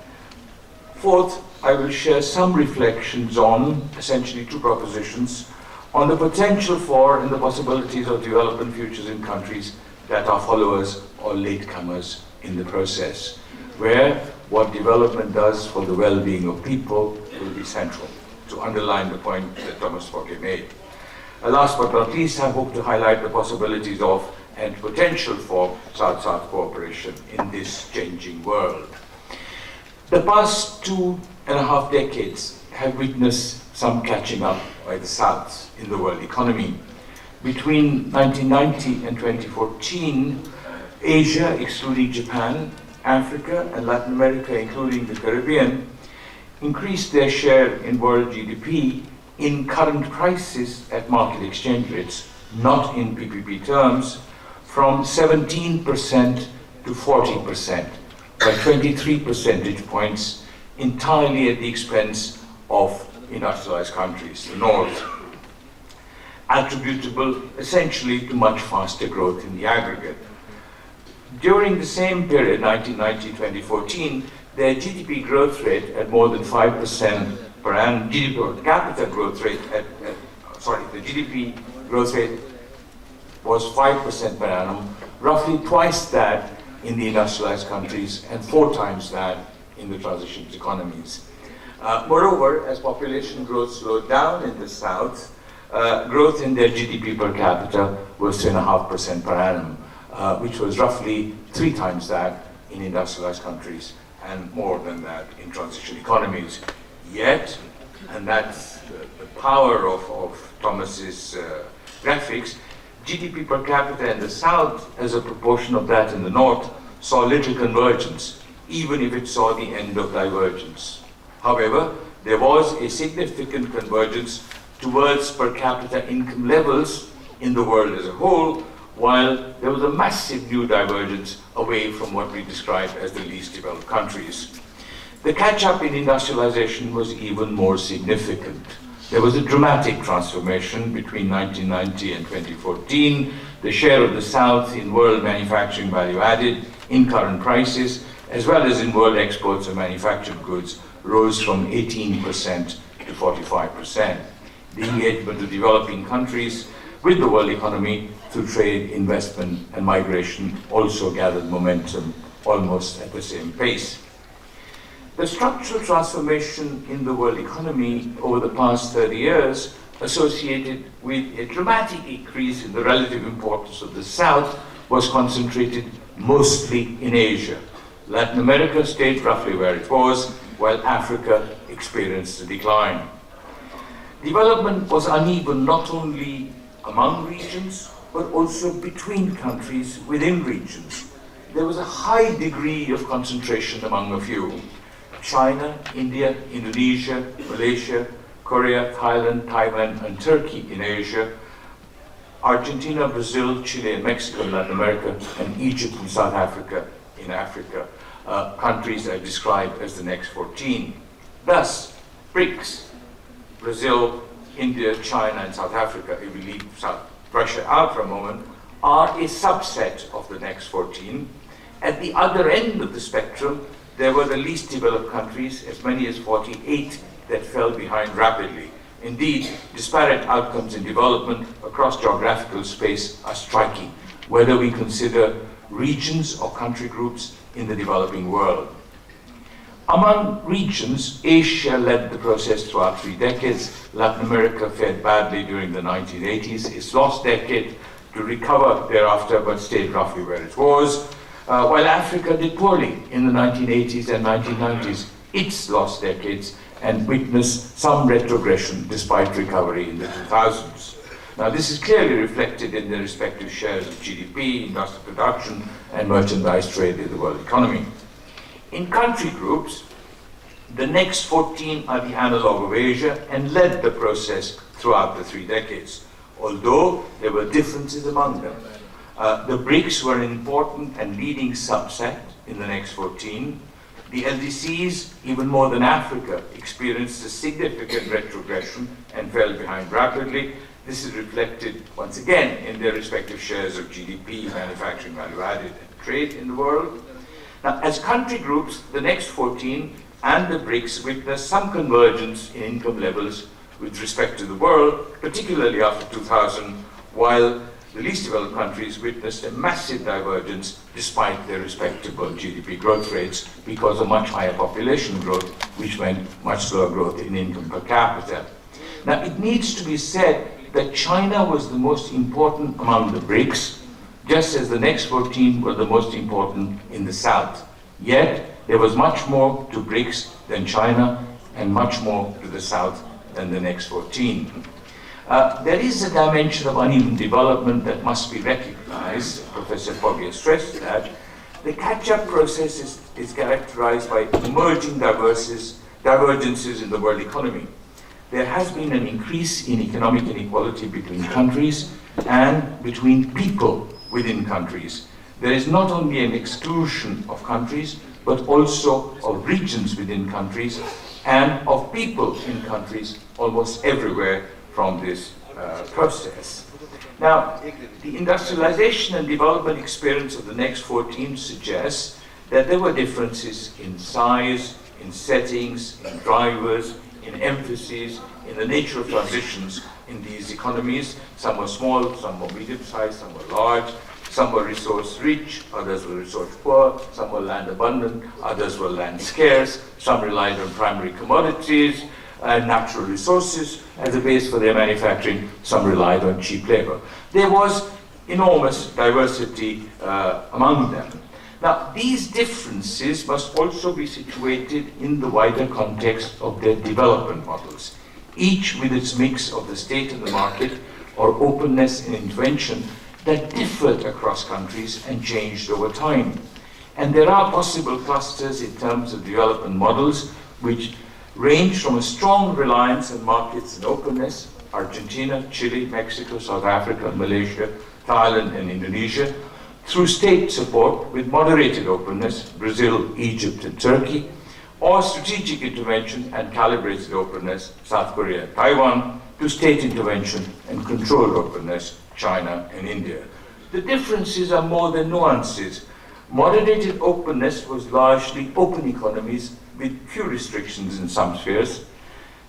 fourth, I will share some reflections on, essentially two propositions, on the potential for and the possibilities of development futures in countries that are followers or latecomers in the process, where what development does for the well-being of people will be central, to underline the point that Thomas Fouquet made. Last but not least, I hope to highlight the possibilities of and potential for South-South cooperation in this changing world. The past 2.5 decades have witnessed some catching up by the South in the world economy. Between 1990 and 2014, Asia, excluding Japan, Africa and Latin America, including the Caribbean, increased their share in world GDP in current prices at market exchange rates, not in PPP terms, from 17% to 40%, by 23 percentage points, entirely at the expense of industrialized countries, the North, attributable essentially to much faster growth in the aggregate. During the same period, 1990-2014, their GDP growth rate at more than 5% per annum, GDP per capita growth rate the GDP growth rate was 5% per annum, roughly twice that in the industrialized countries and 4 times that in the transition economies. Moreover, as population growth slowed down in the South, growth in their GDP per capita was 3.5% per annum, which was roughly 3 times that in industrialized countries and more than that in transition economies. Yet, and that's the power of Thomas's graphics, GDP per capita in the South as a proportion of that in the North saw little convergence, even if it saw the end of divergence. However, there was a significant convergence towards per capita income levels in the world as a whole, while there was a massive new divergence away from what we describe as the least developed countries. The catch-up in industrialization was even more significant. There was a dramatic transformation between 1990 and 2014. The share of the South in world manufacturing value added in current prices, as well as in world exports of manufactured goods, rose from 18% to 45%. The engagement of developing countries with the world economy through trade, investment, and migration also gathered momentum almost at the same pace. The structural transformation in the world economy over the past 30 years, associated with a dramatic increase in the relative importance of the South, was concentrated mostly in Asia. Latin America stayed roughly where it was, while Africa experienced a decline. Development was uneven not only among regions, but also between countries within regions. There was a high degree of concentration among a few. China, India, Indonesia, Malaysia, Korea, Thailand, Taiwan, and Turkey in Asia, Argentina, Brazil, Chile, and Mexico in Latin America, and Egypt and South Africa in Africa, countries I described as the next 14. Thus, BRICS, Brazil, India, China, and South Africa, if we leave Russia out for a moment, are a subset of the next 14. At the other end of the spectrum, there were the least developed countries, as many as 48, that fell behind rapidly. Indeed, disparate outcomes in development across geographical space are striking, whether we consider regions or country groups in the developing world. Among regions, Asia led the process throughout 3 decades. Latin America fared badly during the 1980s, its lost decade, to recover thereafter, but stayed roughly where it was. While Africa did poorly in the 1980s and 1990s, its lost decades, and witnessed some retrogression despite recovery in the 2000s. Now, this is clearly reflected in their respective shares of GDP, industrial production, and merchandise trade in the world economy. In country groups, the next 14 are the analog of Asia and led the process throughout the 3 decades, although there were differences among them. The BRICS were an important and leading subset in the next 14. The LDCs, even more than Africa, experienced a significant retrogression and fell behind rapidly. This is reflected once again in their respective shares of GDP, manufacturing, value added, and trade in the world. Now, as country groups, the next 14 and the BRICS witnessed some convergence in income levels with respect to the world, particularly after 2000, while the least developed countries witnessed a massive divergence despite their respectable GDP growth rates because of much higher population growth, which meant much slower growth in income per capita. Now, it needs to be said that China was the most important among the BRICS, just as the next 14 were the most important in the South. Yet, there was much more to BRICS than China, and much more to the South than the next 14. There is a dimension of uneven development that must be recognized. Professor Foggia stressed that. The catch-up process is characterized by emerging divergences in the world economy. There has been an increase in economic inequality between countries and between people within countries. There is not only an exclusion of countries, but also of regions within countries and of people in countries almost everywhere from this process. Now, the industrialization and development experience of the next 14 suggests that there were differences in size, in settings, in drivers, in emphases, in the nature of transitions in these economies. Some were small, some were medium-sized, some were large, some were resource-rich, others were resource-poor, some were land-abundant, others were land-scarce, some relied on primary commodities, natural resources as a base for their manufacturing, some relied on cheap labor. There was enormous diversity among them. Now, these differences must also be situated in the wider context of their development models, each with its mix of the state and the market, or openness and intervention, that differed across countries and changed over time. And there are possible clusters in terms of development models which range from a strong reliance on markets and openness, Argentina, Chile, Mexico, South Africa, Malaysia, Thailand, and Indonesia, through state support with moderated openness, Brazil, Egypt, and Turkey, or strategic intervention and calibrated openness, South Korea and Taiwan, to state intervention and controlled openness, China and India. The differences are more than nuances. Moderated openness was largely open economies with few restrictions in some spheres.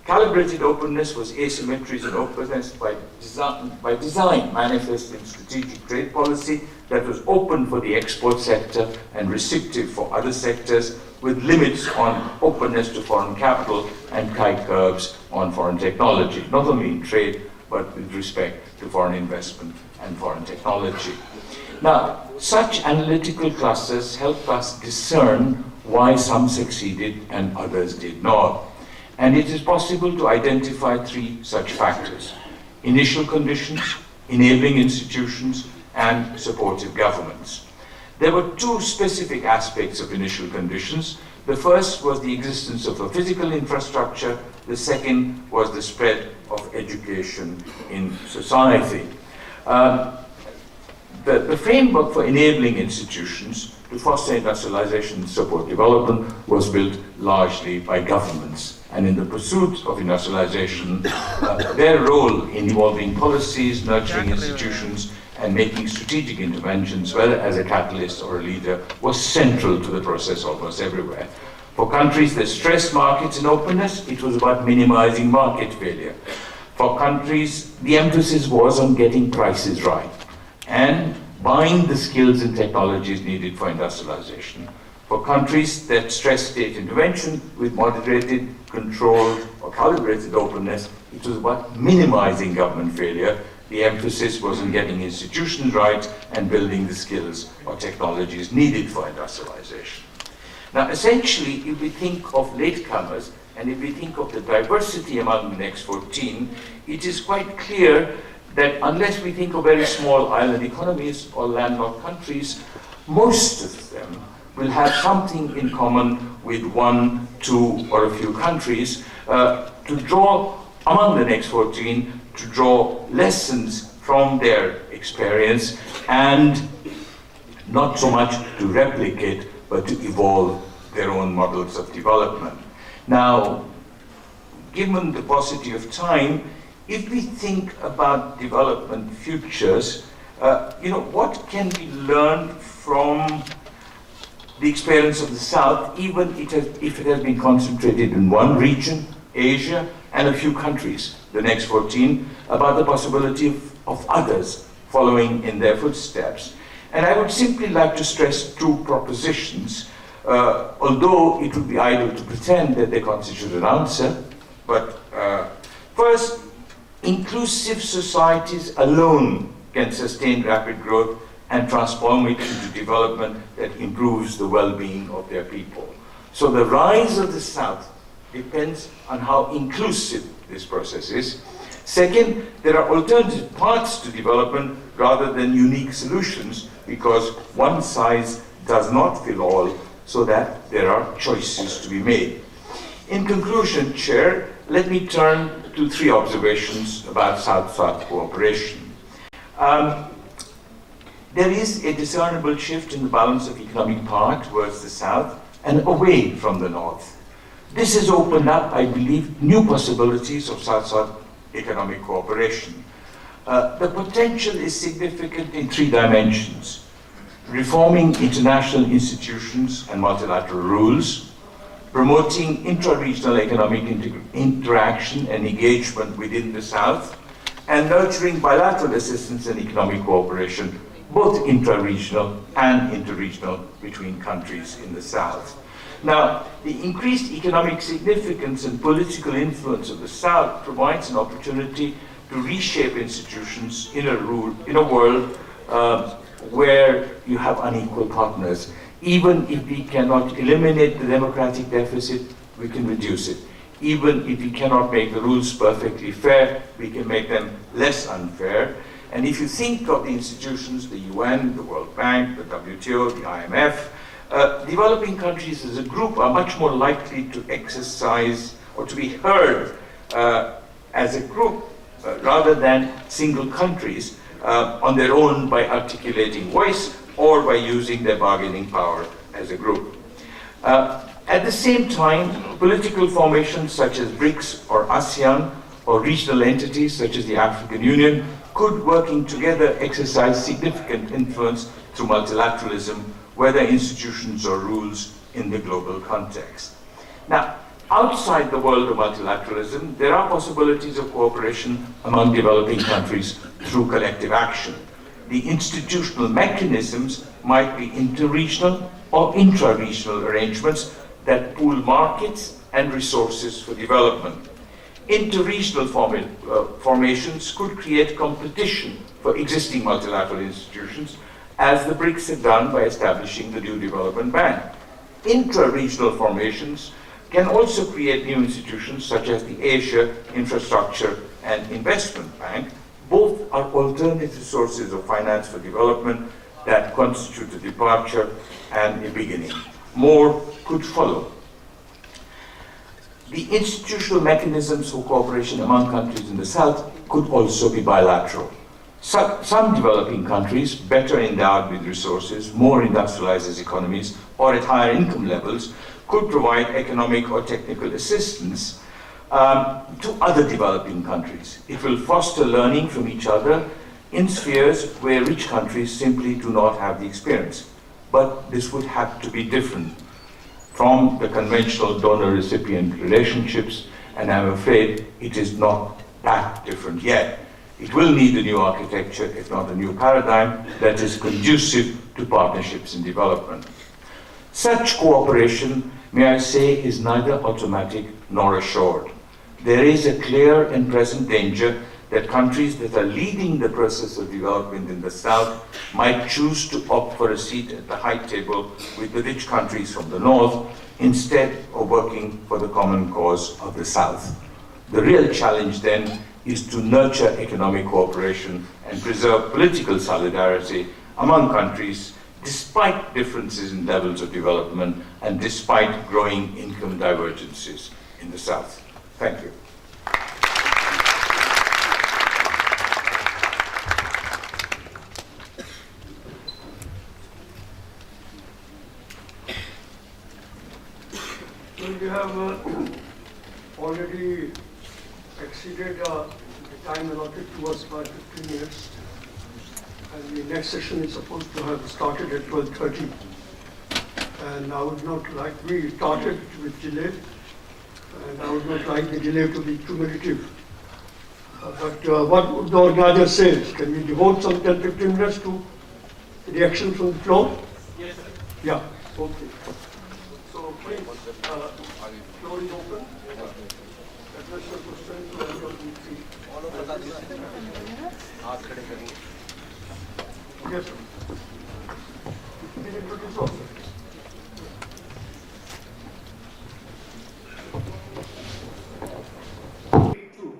Calibrated openness was asymmetries in openness by design, manifest in strategic trade policy that was open for the export sector and restrictive for other sectors, with limits on openness to foreign capital and tight curbs on foreign technology, not only in trade, but with respect to foreign investment and foreign technology. Now, such analytical clusters help us discern why some succeeded and others did not. And it is possible to identify three such factors: initial conditions, enabling institutions, and supportive governments. There were two specific aspects of initial conditions. The first was the existence of a physical infrastructure. The second was the spread of education in society. The framework for enabling institutions to foster industrialization and support development was built largely by governments. And in the pursuit of industrialization, their role in evolving policies, nurturing institutions, and making strategic interventions, whether as a catalyst or a leader, was central to the process almost everywhere. For countries that stressed markets and openness, it was about minimizing market failure. For countries, the emphasis was on getting prices right and buying the skills and technologies needed for industrialization. For countries that stressed state intervention with moderated, controlled, or calibrated openness, it was about minimizing government failure. The emphasis was on getting institutions right and building the skills or technologies needed for industrialization. Now, essentially, if we think of latecomers, and if we think of the diversity among the next 14, it is quite clear that unless we think of very small island economies or landlocked countries, most of them will have something in common with one, two, or a few countries to draw, among the next 14, to draw lessons from their experience and not so much to replicate, but to evolve their own models of development. Now, given the paucity of time, if we think about development futures, what can we learn from the experience of the South, even if it has been concentrated in one region, Asia, and a few countries, the next 14, about the possibility of others following in their footsteps? And I would simply like to stress two propositions, although it would be idle to pretend that they constitute an answer. But first, inclusive societies alone can sustain rapid growth and transform it into development that improves the well-being of their people. So the rise of the South depends on how inclusive this process is. Second, there are alternative paths to development rather than unique solutions, because one size does not fit all, so that there are choices to be made. In conclusion, Chair, let me turn to three observations about South-South cooperation. There is a discernible shift in the balance of economic power towards the South and away from the North. This has opened up, I believe, new possibilities of South-South economic cooperation. The potential is significant in three dimensions: reforming international institutions and multilateral rules, promoting intra-regional economic interaction and engagement within the South, and nurturing bilateral assistance and economic cooperation, both intra-regional and interregional, between countries in the South. Now, the increased economic significance and political influence of the South provides an opportunity to reshape institutions in a world where you have unequal partners. Even if we cannot eliminate the democratic deficit, we can reduce it. Even if we cannot make the rules perfectly fair, we can make them less unfair. And if you think of the institutions, the UN, the World Bank, the WTO, the IMF, developing countries as a group are much more likely to exercise or to be heard as a group rather than single countries on their own by articulating voice or by using their bargaining power as a group. At the same time, political formations such as BRICS or ASEAN, or regional entities such as the African Union, could, working together, exercise significant influence through multilateralism, whether institutions or rules in the global context. Now, outside the world of multilateralism, there are possibilities of cooperation among developing countries through collective action. The institutional mechanisms might be interregional or intra-regional arrangements that pool markets and resources for development. Interregional formations could create competition for existing multilateral institutions, as the BRICS have done by establishing the new development bank. Intra-regional formations can also create new institutions such as the Asia Infrastructure and Investment Bank. Both are alternative sources of finance for development that constitute a departure and a beginning. More could follow. The institutional mechanisms for cooperation among countries in the South could also be bilateral. Some developing countries, better endowed with resources, more industrialized as economies, or at higher income levels, could provide economic or technical assistance to other developing countries. It will foster learning from each other in spheres where rich countries simply do not have the experience. But this would have to be different from the conventional donor-recipient relationships, and I'm afraid it is not that different yet. It will need a new architecture, if not a new paradigm, that is conducive to partnerships in development. Such cooperation, may I say, is neither automatic nor assured. There is a clear and present danger that countries that are leading the process of development in the South might choose to opt for a seat at the high table with the rich countries from the North instead of working for the common cause of the South. The real challenge then is to nurture economic cooperation and preserve political solidarity among countries despite differences in levels of development and despite growing income divergences in the South. Thank you. have already exceeded the time allotted to us by 15 minutes. And the next session is supposed to have started at 12:30. And I would not like, we started with delay, and I would not like the delay to be cumulative. But what would the organizer say? Can we devote some 10-15 minutes to reaction from the floor? Yes, sir. Yeah, okay. So please, floor is open. Address your question to any of the three. Yes, sir. Please introduce yourself.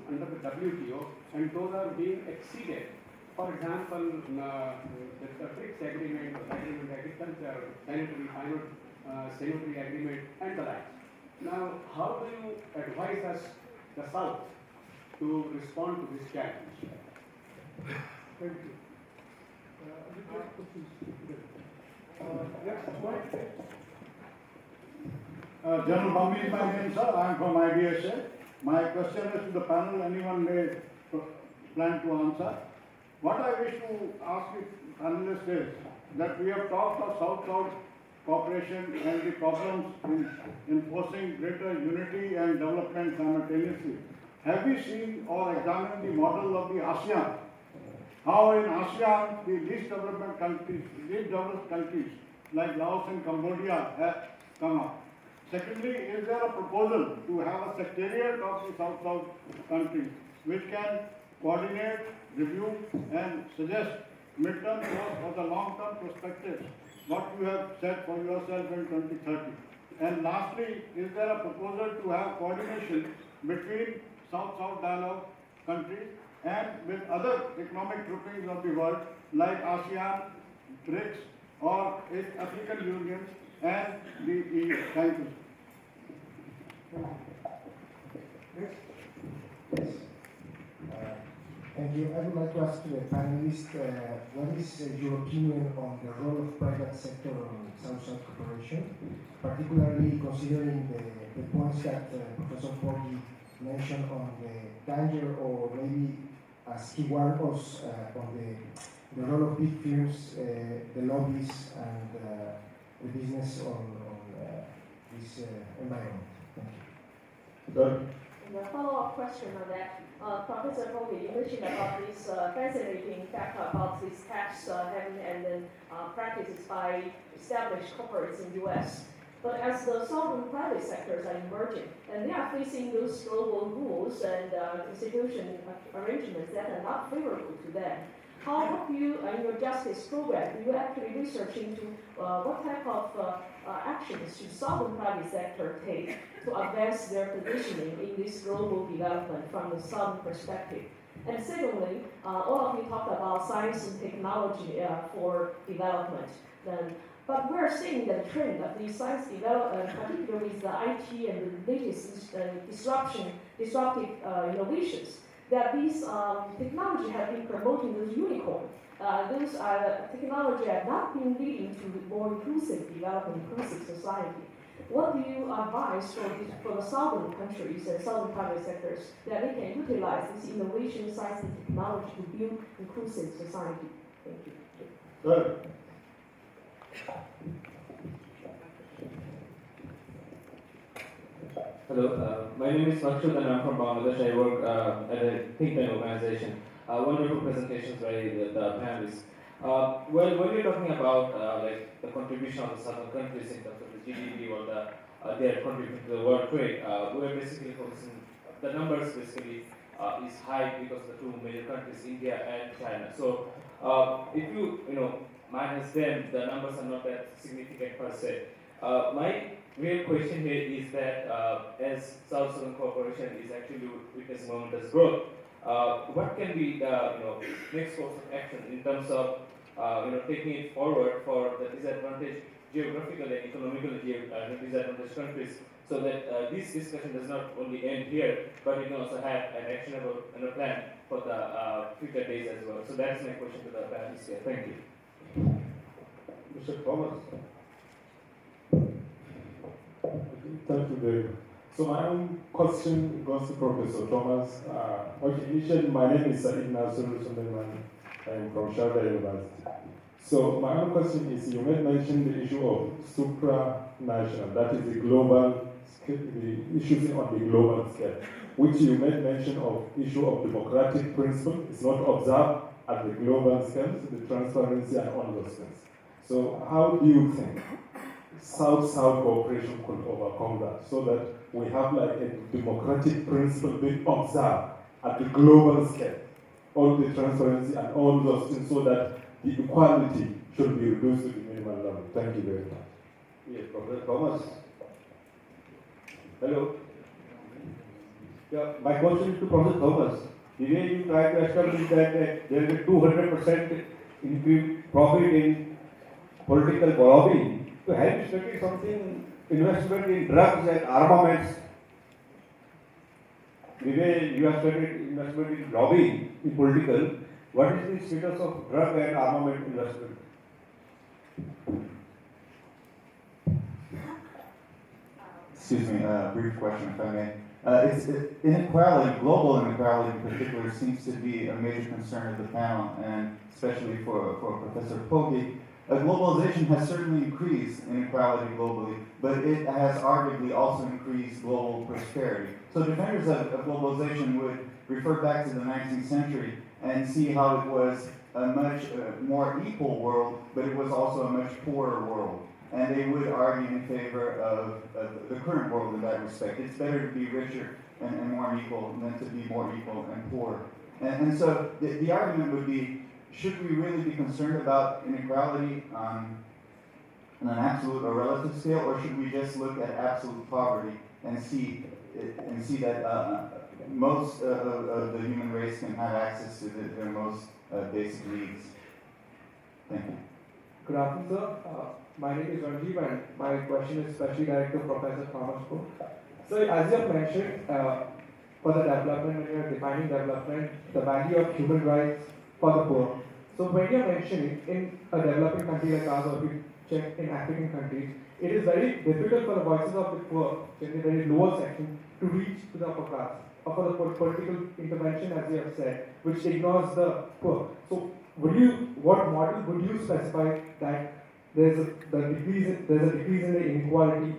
Under the WTO, and those are being exceeded. For example, the BRICS agreement, agriculture, sanitary agreement, and the like. Now, how do you advise us, the South, to respond to this challenge? Thank you. General Bambi is my name, sir. I am from IDSA. My question is to the panel. Anyone may plan to answer. What I wish to ask you, panelists, is that we have talked of South-South cooperation and the problems in enforcing greater unity and development simultaneously. Have we seen or examined the model of the ASEAN? How in ASEAN the least developed countries like Laos and Cambodia have come up? Secondly, is there a proposal to have a secretariat of the South-South countries which can coordinate, review and suggest midterm goals or the long-term perspectives, what you have set for yourself in 2030? And lastly, is there a proposal to have coordination between South-South dialogue countries and with other economic groupings of the world like ASEAN, BRICS or African Union and the EU? Thank you. Thank you. I would like to ask the panelists, what is your opinion on the role of private sector on South-South cooperation, particularly considering the points that Professor Porgy mentioned on the danger or maybe as he warned us on the role of big firms, the lobbies and the business on this environment. Thank you. Good. And a follow-up question on that, Professor Foggy, you mentioned about this fascinating fact about this tax having and then practices by established corporates in the U.S. But as the sovereign private sectors are emerging, and they are facing those global rules and institution arrangements that are not favorable to them, how do you, in your justice program, do you actually research into what type of actions should sovereign private sector take to advance their positioning in this global development from the sovereign perspective? And secondly, all of you talked about science and technology for development. But we're seeing the trend of the science development, particularly with the IT and the latest disruptive innovations, that these technology have been promoting those unicorns. Those technology have not been leading to more inclusive development, inclusive society. What do you advise for the southern countries and southern private sectors that they can utilize this innovation, science, and technology to build inclusive society? Thank you. Good. Hello, my name is Makshud and I'm from Bangladesh. I work at a think tank organization. Wonderful presentations by the panelists. Well, when we're talking about like the contribution of the southern countries in terms of the GDP or their contribution to the world trade, we're basically focusing, the numbers basically is high because of the two major countries, India and China. So if you minus them, the numbers are not that significant per se. My real question here is that as South-Southern cooperation is actually witnessing momentous growth, what can be the next course of action in terms of taking it forward for the disadvantaged geographically and economically disadvantaged countries, so that this discussion does not only end here, but we can also have an actionable plan for the future days as well. So that's my question to the panelists here. Thank you. Mr. Thomas. Thank you, Dave. So my own question goes to Professor Thomas. Initially, my name is Ignacio Sunderman. I am from Sharda University. So my own question is, you made mention the issue of supranational, that is the global, the issues on the global scale, which you made mention of issue of democratic principle is not observed at the global scale, the transparency and all those things. So how do you think South-South cooperation could overcome that, so that we have like a democratic principle being observed at the global scale, all the transparency and all those things, so that the equality should be reduced to the minimum level? Thank you very much. Yes, Professor Thomas. Hello. Yeah, my question is to Professor Thomas. The way you try to establish that there is a 200% increase profit in political lobbying, so have you studied something, investment in drugs and armaments? The way you have studied investment in lobbying, in political, what is the status of drug and armament investment? Excuse me, a brief question if I may. Inequality, global inequality in particular, seems to be a major concern of the panel, and especially for Professor Poggi. Globalization has certainly increased inequality globally, but it has arguably also increased global prosperity. So defenders of globalization would refer back to the 19th century and see how it was a much more equal world, but it was also a much poorer world. And they would argue in favor of the current world in that respect. It's better to be richer and more equal than to be more equal and poor. And so the argument would be, should we really be concerned about inequality on an absolute or relative scale, or should we just look at absolute poverty and see that most of the human race can have access to their most basic needs? Thank you. Good afternoon, sir. My name is Ranjeev, and my question is specially directed to Professor Thomas Poe. So, as you have mentioned, for the development, when you are defining development, the value of human rights for the poor. So, when you are mentioning in a developing country like ours, or if you check in African countries, it is very difficult for the voices of the poor, in the very lower section, to reach to the upper class, or for the political intervention, as you have said, which ignores the poor. So, what model would you specify that there's a decrease in the inequality,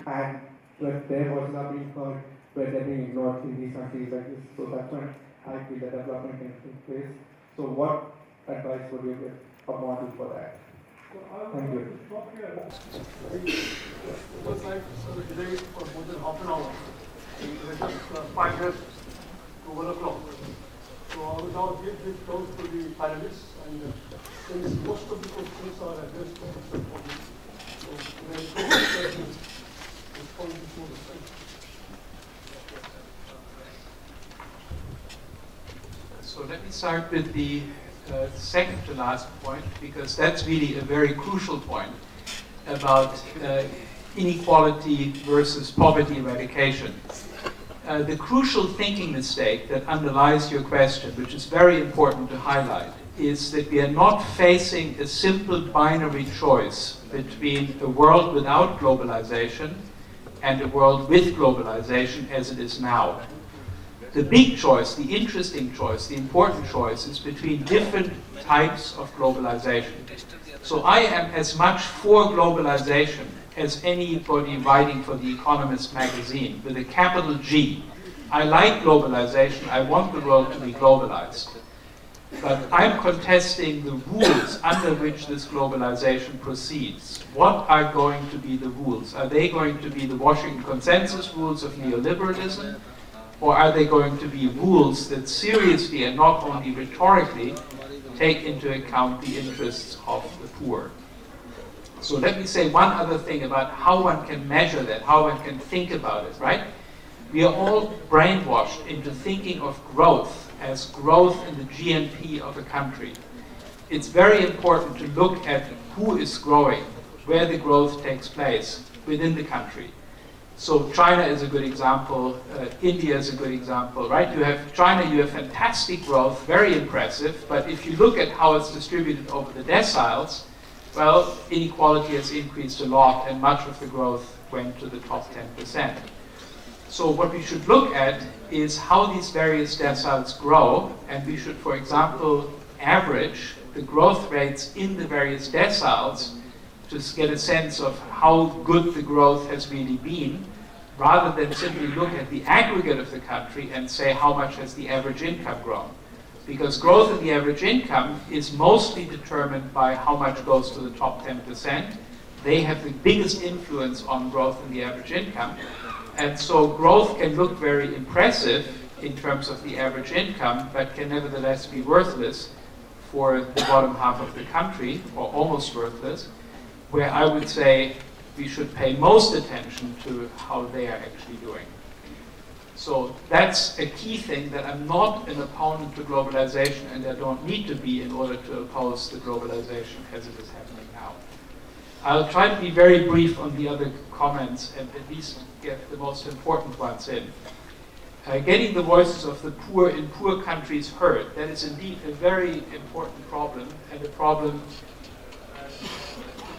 and where their voices are being heard, where they're being ignored in these countries like this? So that's when I feel that development can take place. So what advice would you give a model for that? Thank you. It was like debate for more than half an hour. It was just 5 minutes to 1 o'clock. So I will now give this close to the panelists, and since most of the questions are addressed to Mr. Poggi, so there is no question respond before the question. So let me start with the second to last point, because that's really a very crucial point about inequality versus poverty eradication. The crucial thinking mistake that underlies your question, which is very important to highlight, is that we are not facing a simple binary choice between a world without globalization and a world with globalization as it is now. The big choice, the interesting choice, the important choice is between different types of globalization. So I am as much for globalization as anybody writing for The Economist magazine with a capital G. I like globalization, I want the world to be globalized. But I'm contesting the rules under which this globalization proceeds. What are going to be the rules? Are they going to be the Washington Consensus rules of neoliberalism? Or are they going to be rules that seriously and not only rhetorically take into account the interests of the poor? So let me say one other thing about how one can measure that, how one can think about it, right? We are all brainwashed into thinking of growth as growth in the GNP of a country. It's very important to look at who is growing, where the growth takes place within the country. So China is a good example, India is a good example, right? You have China, you have fantastic growth, very impressive, but if you look at how it's distributed over the deciles, well, inequality has increased a lot, and much of the growth went to the top 10%. So what we should look at is how these various deciles grow, and we should, for example, average the growth rates in the various deciles to get a sense of how good the growth has really been, rather than simply look at the aggregate of the country and say how much has the average income grown. Because growth in the average income is mostly determined by how much goes to the top 10%. They have the biggest influence on growth in the average income. And so growth can look very impressive in terms of the average income, but can nevertheless be worthless for the bottom half of the country, or almost worthless, where I would say we should pay most attention to how they are actually doing. So that's a key thing, that I'm not an opponent to globalization, and I don't need to be in order to oppose the globalization as it is happening now. I'll try to be very brief on the other comments and at least get the most important ones in. Getting the voices of the poor in poor countries heard, that is indeed a very important problem, and a problem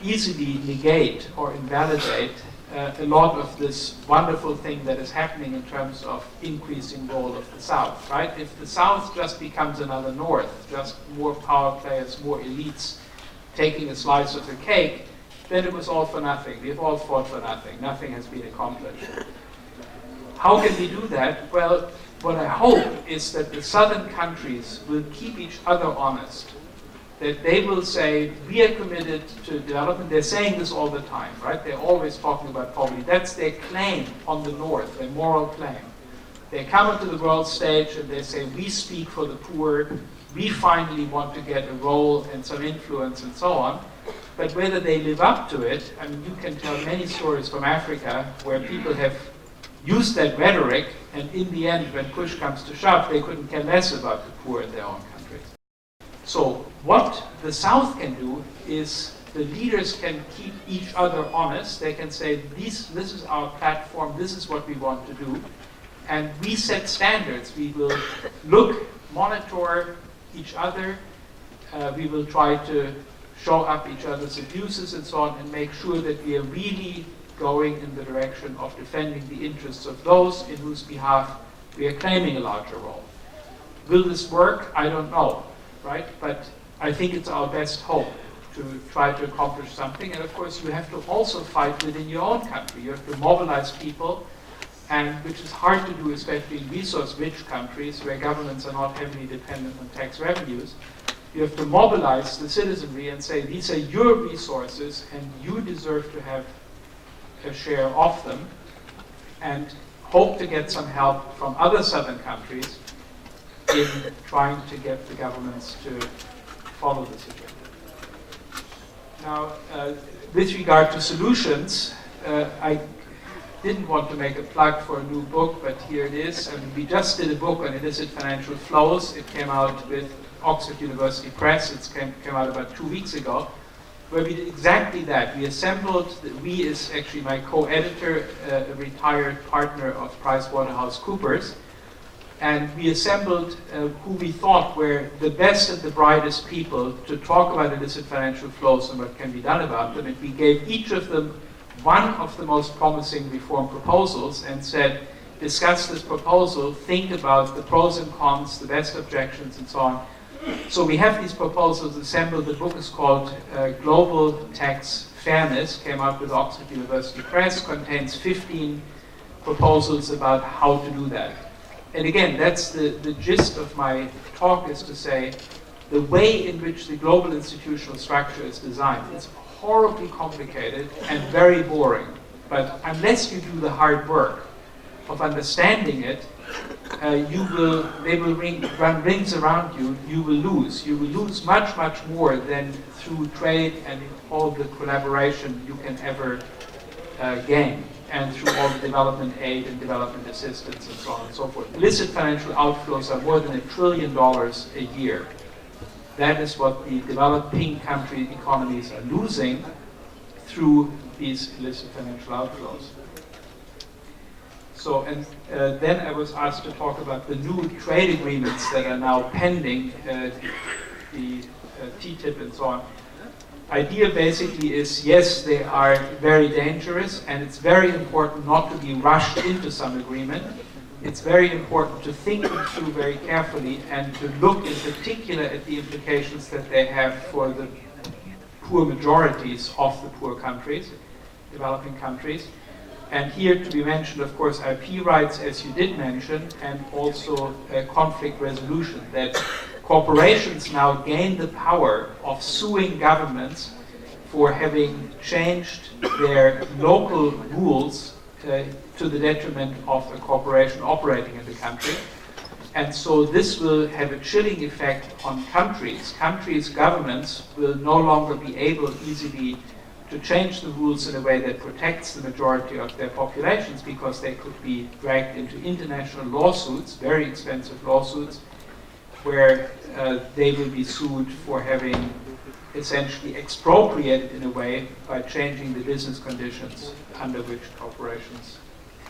easily negate or invalidate a lot of this wonderful thing that is happening in terms of increasing role of the South, right? If the South just becomes another North, just more power players, more elites taking a slice of the cake, then it was all for nothing. We've all fought for nothing. Nothing has been accomplished. How can we do that? Well, what I hope is that the southern countries will keep each other honest, that they will say, we are committed to development. They're saying this all the time, right? They're always talking about poverty. That's their claim on the North, their moral claim. They come onto the world stage and they say, we speak for the poor, we finally want to get a role and some influence and so on. But whether they live up to it, I mean, you can tell many stories from Africa where people have used that rhetoric, and in the end, when push comes to shove, they couldn't care less about the poor in their own countries. So what the South can do is the leaders can keep each other honest. They can say, this is our platform, this is what we want to do. And we set standards. We will look, monitor each other. We will try to show up each other's abuses and so on, and make sure that we are really going in the direction of defending the interests of those in whose behalf we are claiming a larger role. Will this work? I don't know, right? But I think it's our best hope to try to accomplish something. And of course, you have to also fight within your own country. You have to mobilize people, and which is hard to do, especially in resource-rich countries where governments are not heavily dependent on tax revenues. You have to mobilize the citizenry and say, these are your resources, and you deserve to have a share of them, and hope to get some help from other southern countries in trying to get the governments to follow this agenda. Now, with regard to solutions, I didn't want to make a plug for a new book, but here it is. I mean, we just did a book on illicit financial flows. It came out with Oxford University Press. It came out about 2 weeks ago, where we did exactly that. We assembled, we is actually my co-editor, a retired partner of PricewaterhouseCoopers, and we assembled who we thought were the best and the brightest people to talk about illicit financial flows and what can be done about them. And we gave each of them one of the most promising reform proposals and said, discuss this proposal, think about the pros and cons, the best objections, and so on. So we have these proposals assembled. The book is called Global Tax Fairness, came out with Oxford University Press, contains 15 proposals about how to do that. And again, that's the gist of my talk, is to say the way in which the global institutional structure is designed, it's horribly complicated and very boring. But unless you do the hard work of understanding it, they will run rings around you. You will lose. You will lose much, much more than through trade and all the collaboration you can ever gain, and through all the development aid and development assistance and so on and so forth. Illicit financial outflows are more than $1 trillion a year. That is what the developing country economies are losing through these illicit financial outflows. So, and then I was asked to talk about the new trade agreements that are now pending, the TTIP and so on. idea basically is, yes, they are very dangerous, and it's very important not to be rushed into some agreement. It's very important to think them through very carefully and to look in particular at the implications that they have for the poor majorities of the poor countries, developing countries. And here to be mentioned, of course, IP rights, as you did mention, and also conflict resolution, that corporations now gain the power of suing governments for having changed their local rules to the detriment of a corporation operating in the country. And so this will have a chilling effect on countries. Countries' governments will no longer be able easily to change the rules in a way that protects the majority of their populations, because they could be dragged into international lawsuits, very expensive lawsuits, where they will be sued for having essentially expropriated in a way by changing the business conditions under which corporations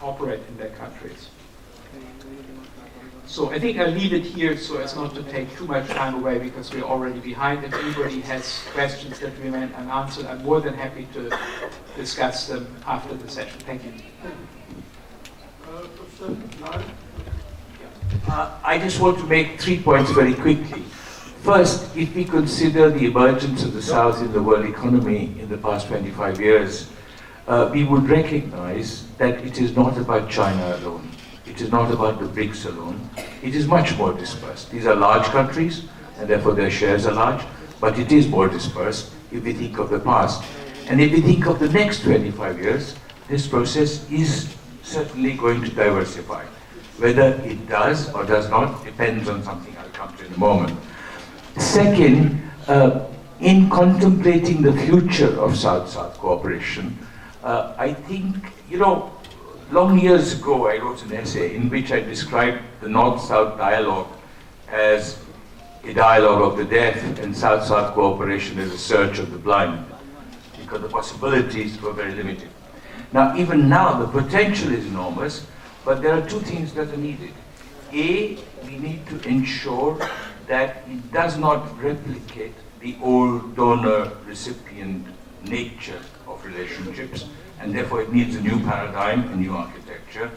operate in their countries. So I think I'll leave it here so as not to take too much time away, because we're already behind. If anybody has questions that remain unanswered, I'm more than happy to discuss them after the session. Thank you. I just want to make 3 points very quickly. First, if we consider the emergence of the South in the world economy in the past 25 years, we would recognize that it is not about China alone. It is not about the BRICS alone. It is much more dispersed. These are large countries, and therefore their shares are large, but it is more dispersed if we think of the past. And if we think of the next 25 years, this process is certainly going to diversify. Whether it does or does not depends on something I'll come to in a moment. Second, in contemplating the future of South-South cooperation, I think, long years ago I wrote an essay in which I described the North-South dialogue as a dialogue of the deaf and South-South cooperation as a search of the blind, because the possibilities were very limited. Now, even now, the potential is enormous, but there are two things that are needed. A, we need to ensure that it does not replicate the old donor-recipient nature of relationships, and therefore it needs a new paradigm, a new architecture.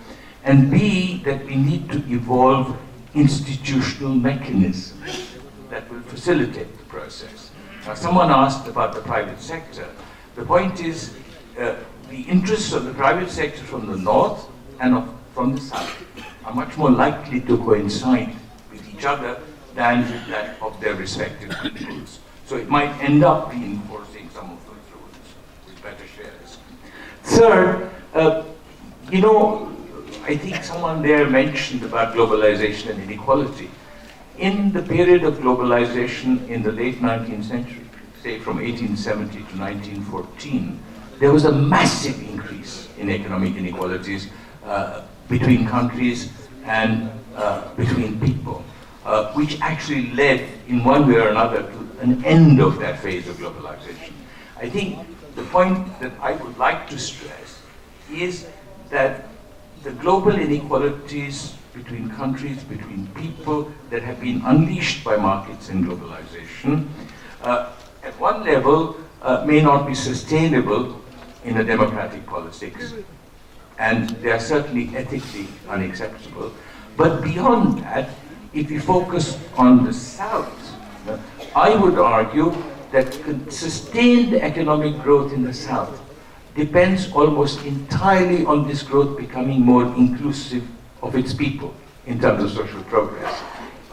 And B, that we need to evolve institutional mechanisms that will facilitate the process. Now, someone asked about the private sector. The point is, the interests of the private sector from the north and from the south are much more likely to coincide with each other than with that of their respective peoples. So it might end up reinforcing some of those rules with better shares. Third, I think someone there mentioned about globalization and inequality. In the period of globalization in the late 19th century, say from 1870 to 1914, there was a massive increase in economic inequalities between countries and between people, which actually led in one way or another to an end of that phase of globalization. I think the point that I would like to stress is that the global inequalities between countries, between people that have been unleashed by markets and globalization, at one level may not be sustainable in a democratic politics, and they are certainly ethically unacceptable. But beyond that, if we focus on the South, I would argue that sustained economic growth in the South depends almost entirely on this growth becoming more inclusive of its people in terms of social progress.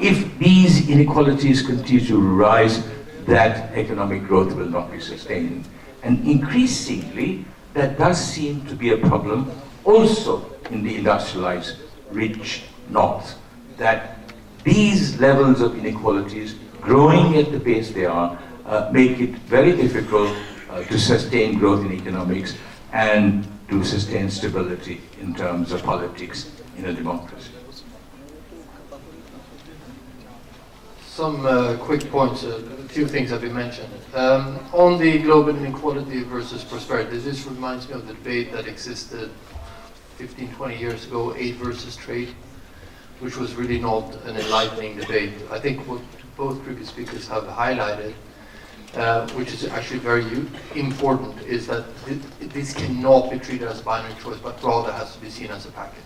If these inequalities continue to rise, that economic growth will not be sustained. And increasingly, that does seem to be a problem also in the industrialized, rich North, that these levels of inequalities growing at the pace they are make it very difficult to sustain growth in economics and to sustain stability in terms of politics in a democracy. Some quick points, a few things have been mentioned. On the global inequality versus prosperity, this reminds me of the debate that existed 15, 20 years ago, aid versus trade, which was really not an enlightening debate. I think what both previous speakers have highlighted which is actually very important, is that this cannot be treated as a binary choice, but rather has to be seen as a package.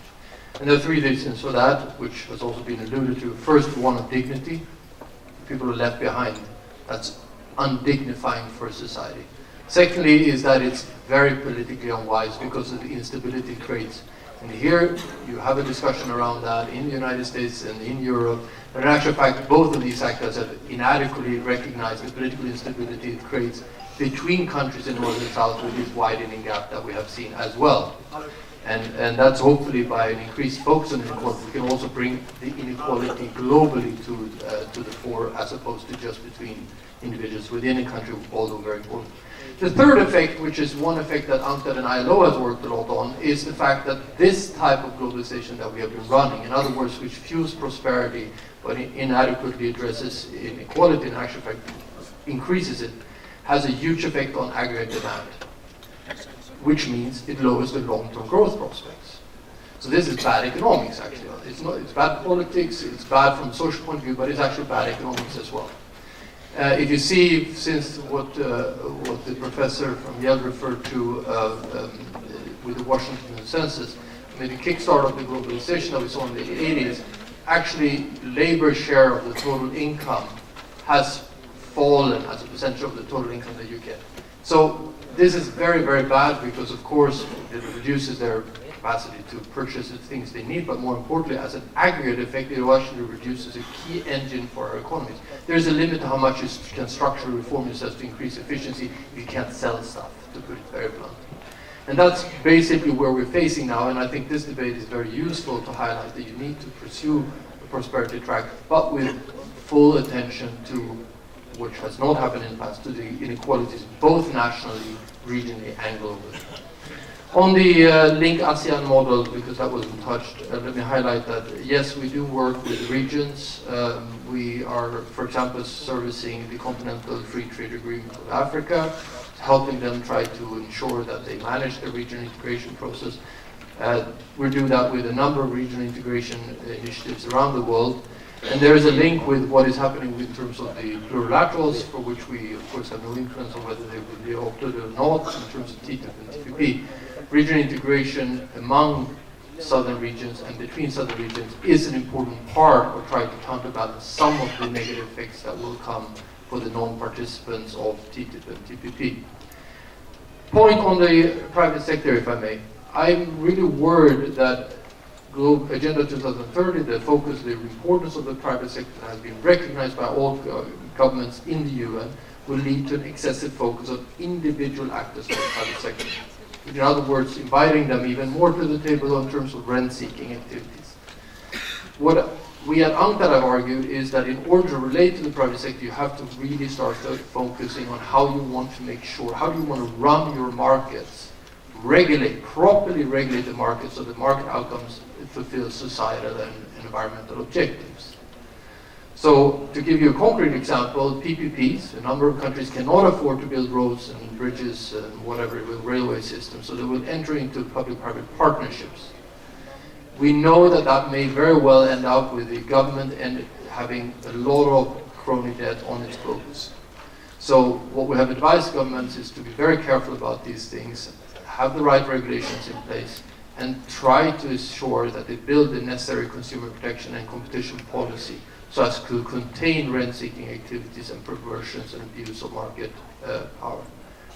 And there are three reasons for that, which has also been alluded to. First, one of dignity. People are left behind. That's undignifying for a society. Secondly, is that it's very politically unwise because of the instability it creates. And here, you have a discussion around that in the United States and in Europe. And in actual fact, both of these actors have inadequately recognized the political instability it creates between countries in North and South with this widening gap that we have seen as well. And that's hopefully by an increased focus on inequality, we can also bring the inequality globally to the fore, as opposed to just between individuals within a country, although very important. The third effect, which is one effect that UNCTAD and ILO has worked a lot on, is the fact that this type of globalization that we have been running, in other words, which fuels prosperity but inadequately addresses inequality, in actual fact increases it, has a huge effect on aggregate demand, which means it lowers the long-term growth prospects. So this is bad economics, actually. It's bad politics, it's bad from a social point of view, but it's actually bad economics as well. If you see, since what the professor from Yale referred to with the Washington Consensus, I mean, the kickstart of the globalization that we saw in the 80s, actually labor share of the total income has fallen as a percentage of the total income that you get. So this is very, very bad because, of course, it reduces their capacity to purchase the things they need, but more importantly, as an aggregate effect, it actually reduces a key engine for our economies. There's a limit to how much you can structurally reform yourself to increase efficiency if you can't sell stuff, to put it very bluntly. And that's basically where we're facing now, and I think this debate is very useful to highlight that you need to pursue the prosperity track, but with full attention to, which has not happened in the past, to the inequalities both nationally, regionally, and globally. On the Link ASEAN model, because that wasn't touched, let me highlight that yes, we do work with regions. We are, for example, servicing the Continental Free Trade Agreement with Africa, helping them try to ensure that they manage the regional integration process. We do that with a number of regional integration initiatives around the world. And there is a link with what is happening in terms of the plurilaterals, for which we, of course, have no influence on whether they will be opted or not in terms of TTIP and TPP. Regional integration among southern regions and between southern regions is an important part of trying to counterbalance some of the negative effects that will come for the non-participants of TTIP and TPP. Point on the private sector, if I may. I'm really worried that Agenda 2030, the focus, the importance of the private sector has been recognized by all governments in the UN, will lead to an excessive focus on individual actors of the private sector. In other words, inviting them even more to the table in terms of rent-seeking activities. What we at UNCTAD have argued is that in order to relate to the private sector, you have to really start focusing on how you want to make sure, how do you want to run your markets, properly regulate the market so the market outcomes fulfill societal and environmental objectives. So, to give you a concrete example, PPPs, a number of countries cannot afford to build roads and bridges and whatever with railway systems, so they will enter into public-private partnerships. We know that that may very well end up with the government and having a lot of crony debt on its books. So what we have advised governments is to be very careful about these things, have the right regulations in place, and try to ensure that they build the necessary consumer protection and competition policy so as to contain rent-seeking activities and perversions and abuse of market power.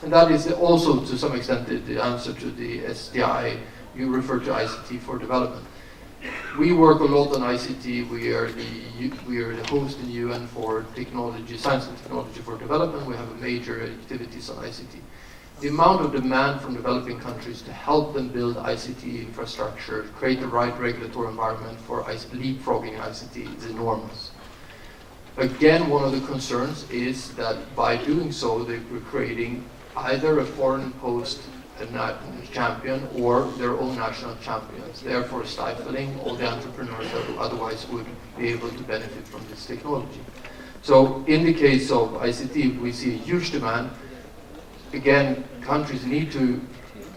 And that is also, to some extent, the answer to the SDI. You refer to ICT for development. We work a lot on ICT. We are the host in the UN for technology, science and technology for development. We have major activities on ICT. The amount of demand from developing countries to help them build ICT infrastructure, create the right regulatory environment for leapfrogging ICT is enormous. Again, one of the concerns is that by doing so, they're creating either a foreign-imposed champion or their own national champions, therefore stifling all the entrepreneurs that otherwise would be able to benefit from this technology. So in the case of ICT, we see a huge demand. Again, countries need to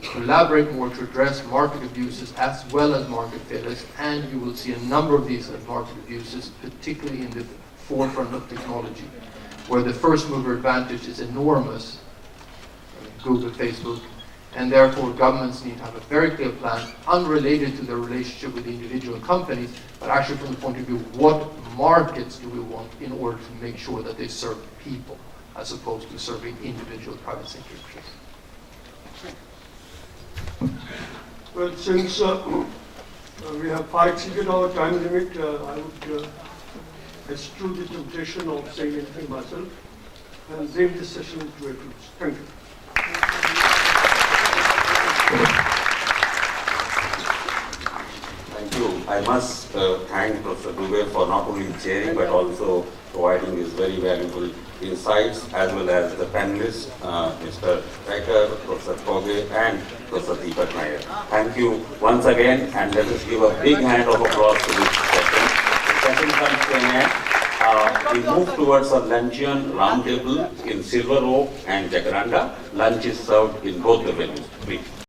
collaborate more to address market abuses as well as market failures, and you will see a number of these market abuses, particularly in the forefront of technology. where the first mover advantage is enormous, Google, Facebook, and therefore governments need to have a very clear plan, unrelated to their relationship with the individual companies, but actually from the point of view, what markets do we want in order to make sure that they serve people, as opposed to serving individual private sector interests. Well, since we have far exceeded our time limit, I would eschew the temptation of saying anything myself and bring this session to a close. Thank you. Thank you. I must thank Professor Dubey for not only chairing but also providing his very valuable insights, as well as the panelists, Mr. Becker, Professor Koge, and Professor Deepak Nair. Thank you once again, and let us give a big hand of applause to this session. The session comes to an end. We move towards a luncheon roundtable in Silver Oak and Jacaranda. Lunch is served in both the venues. Please.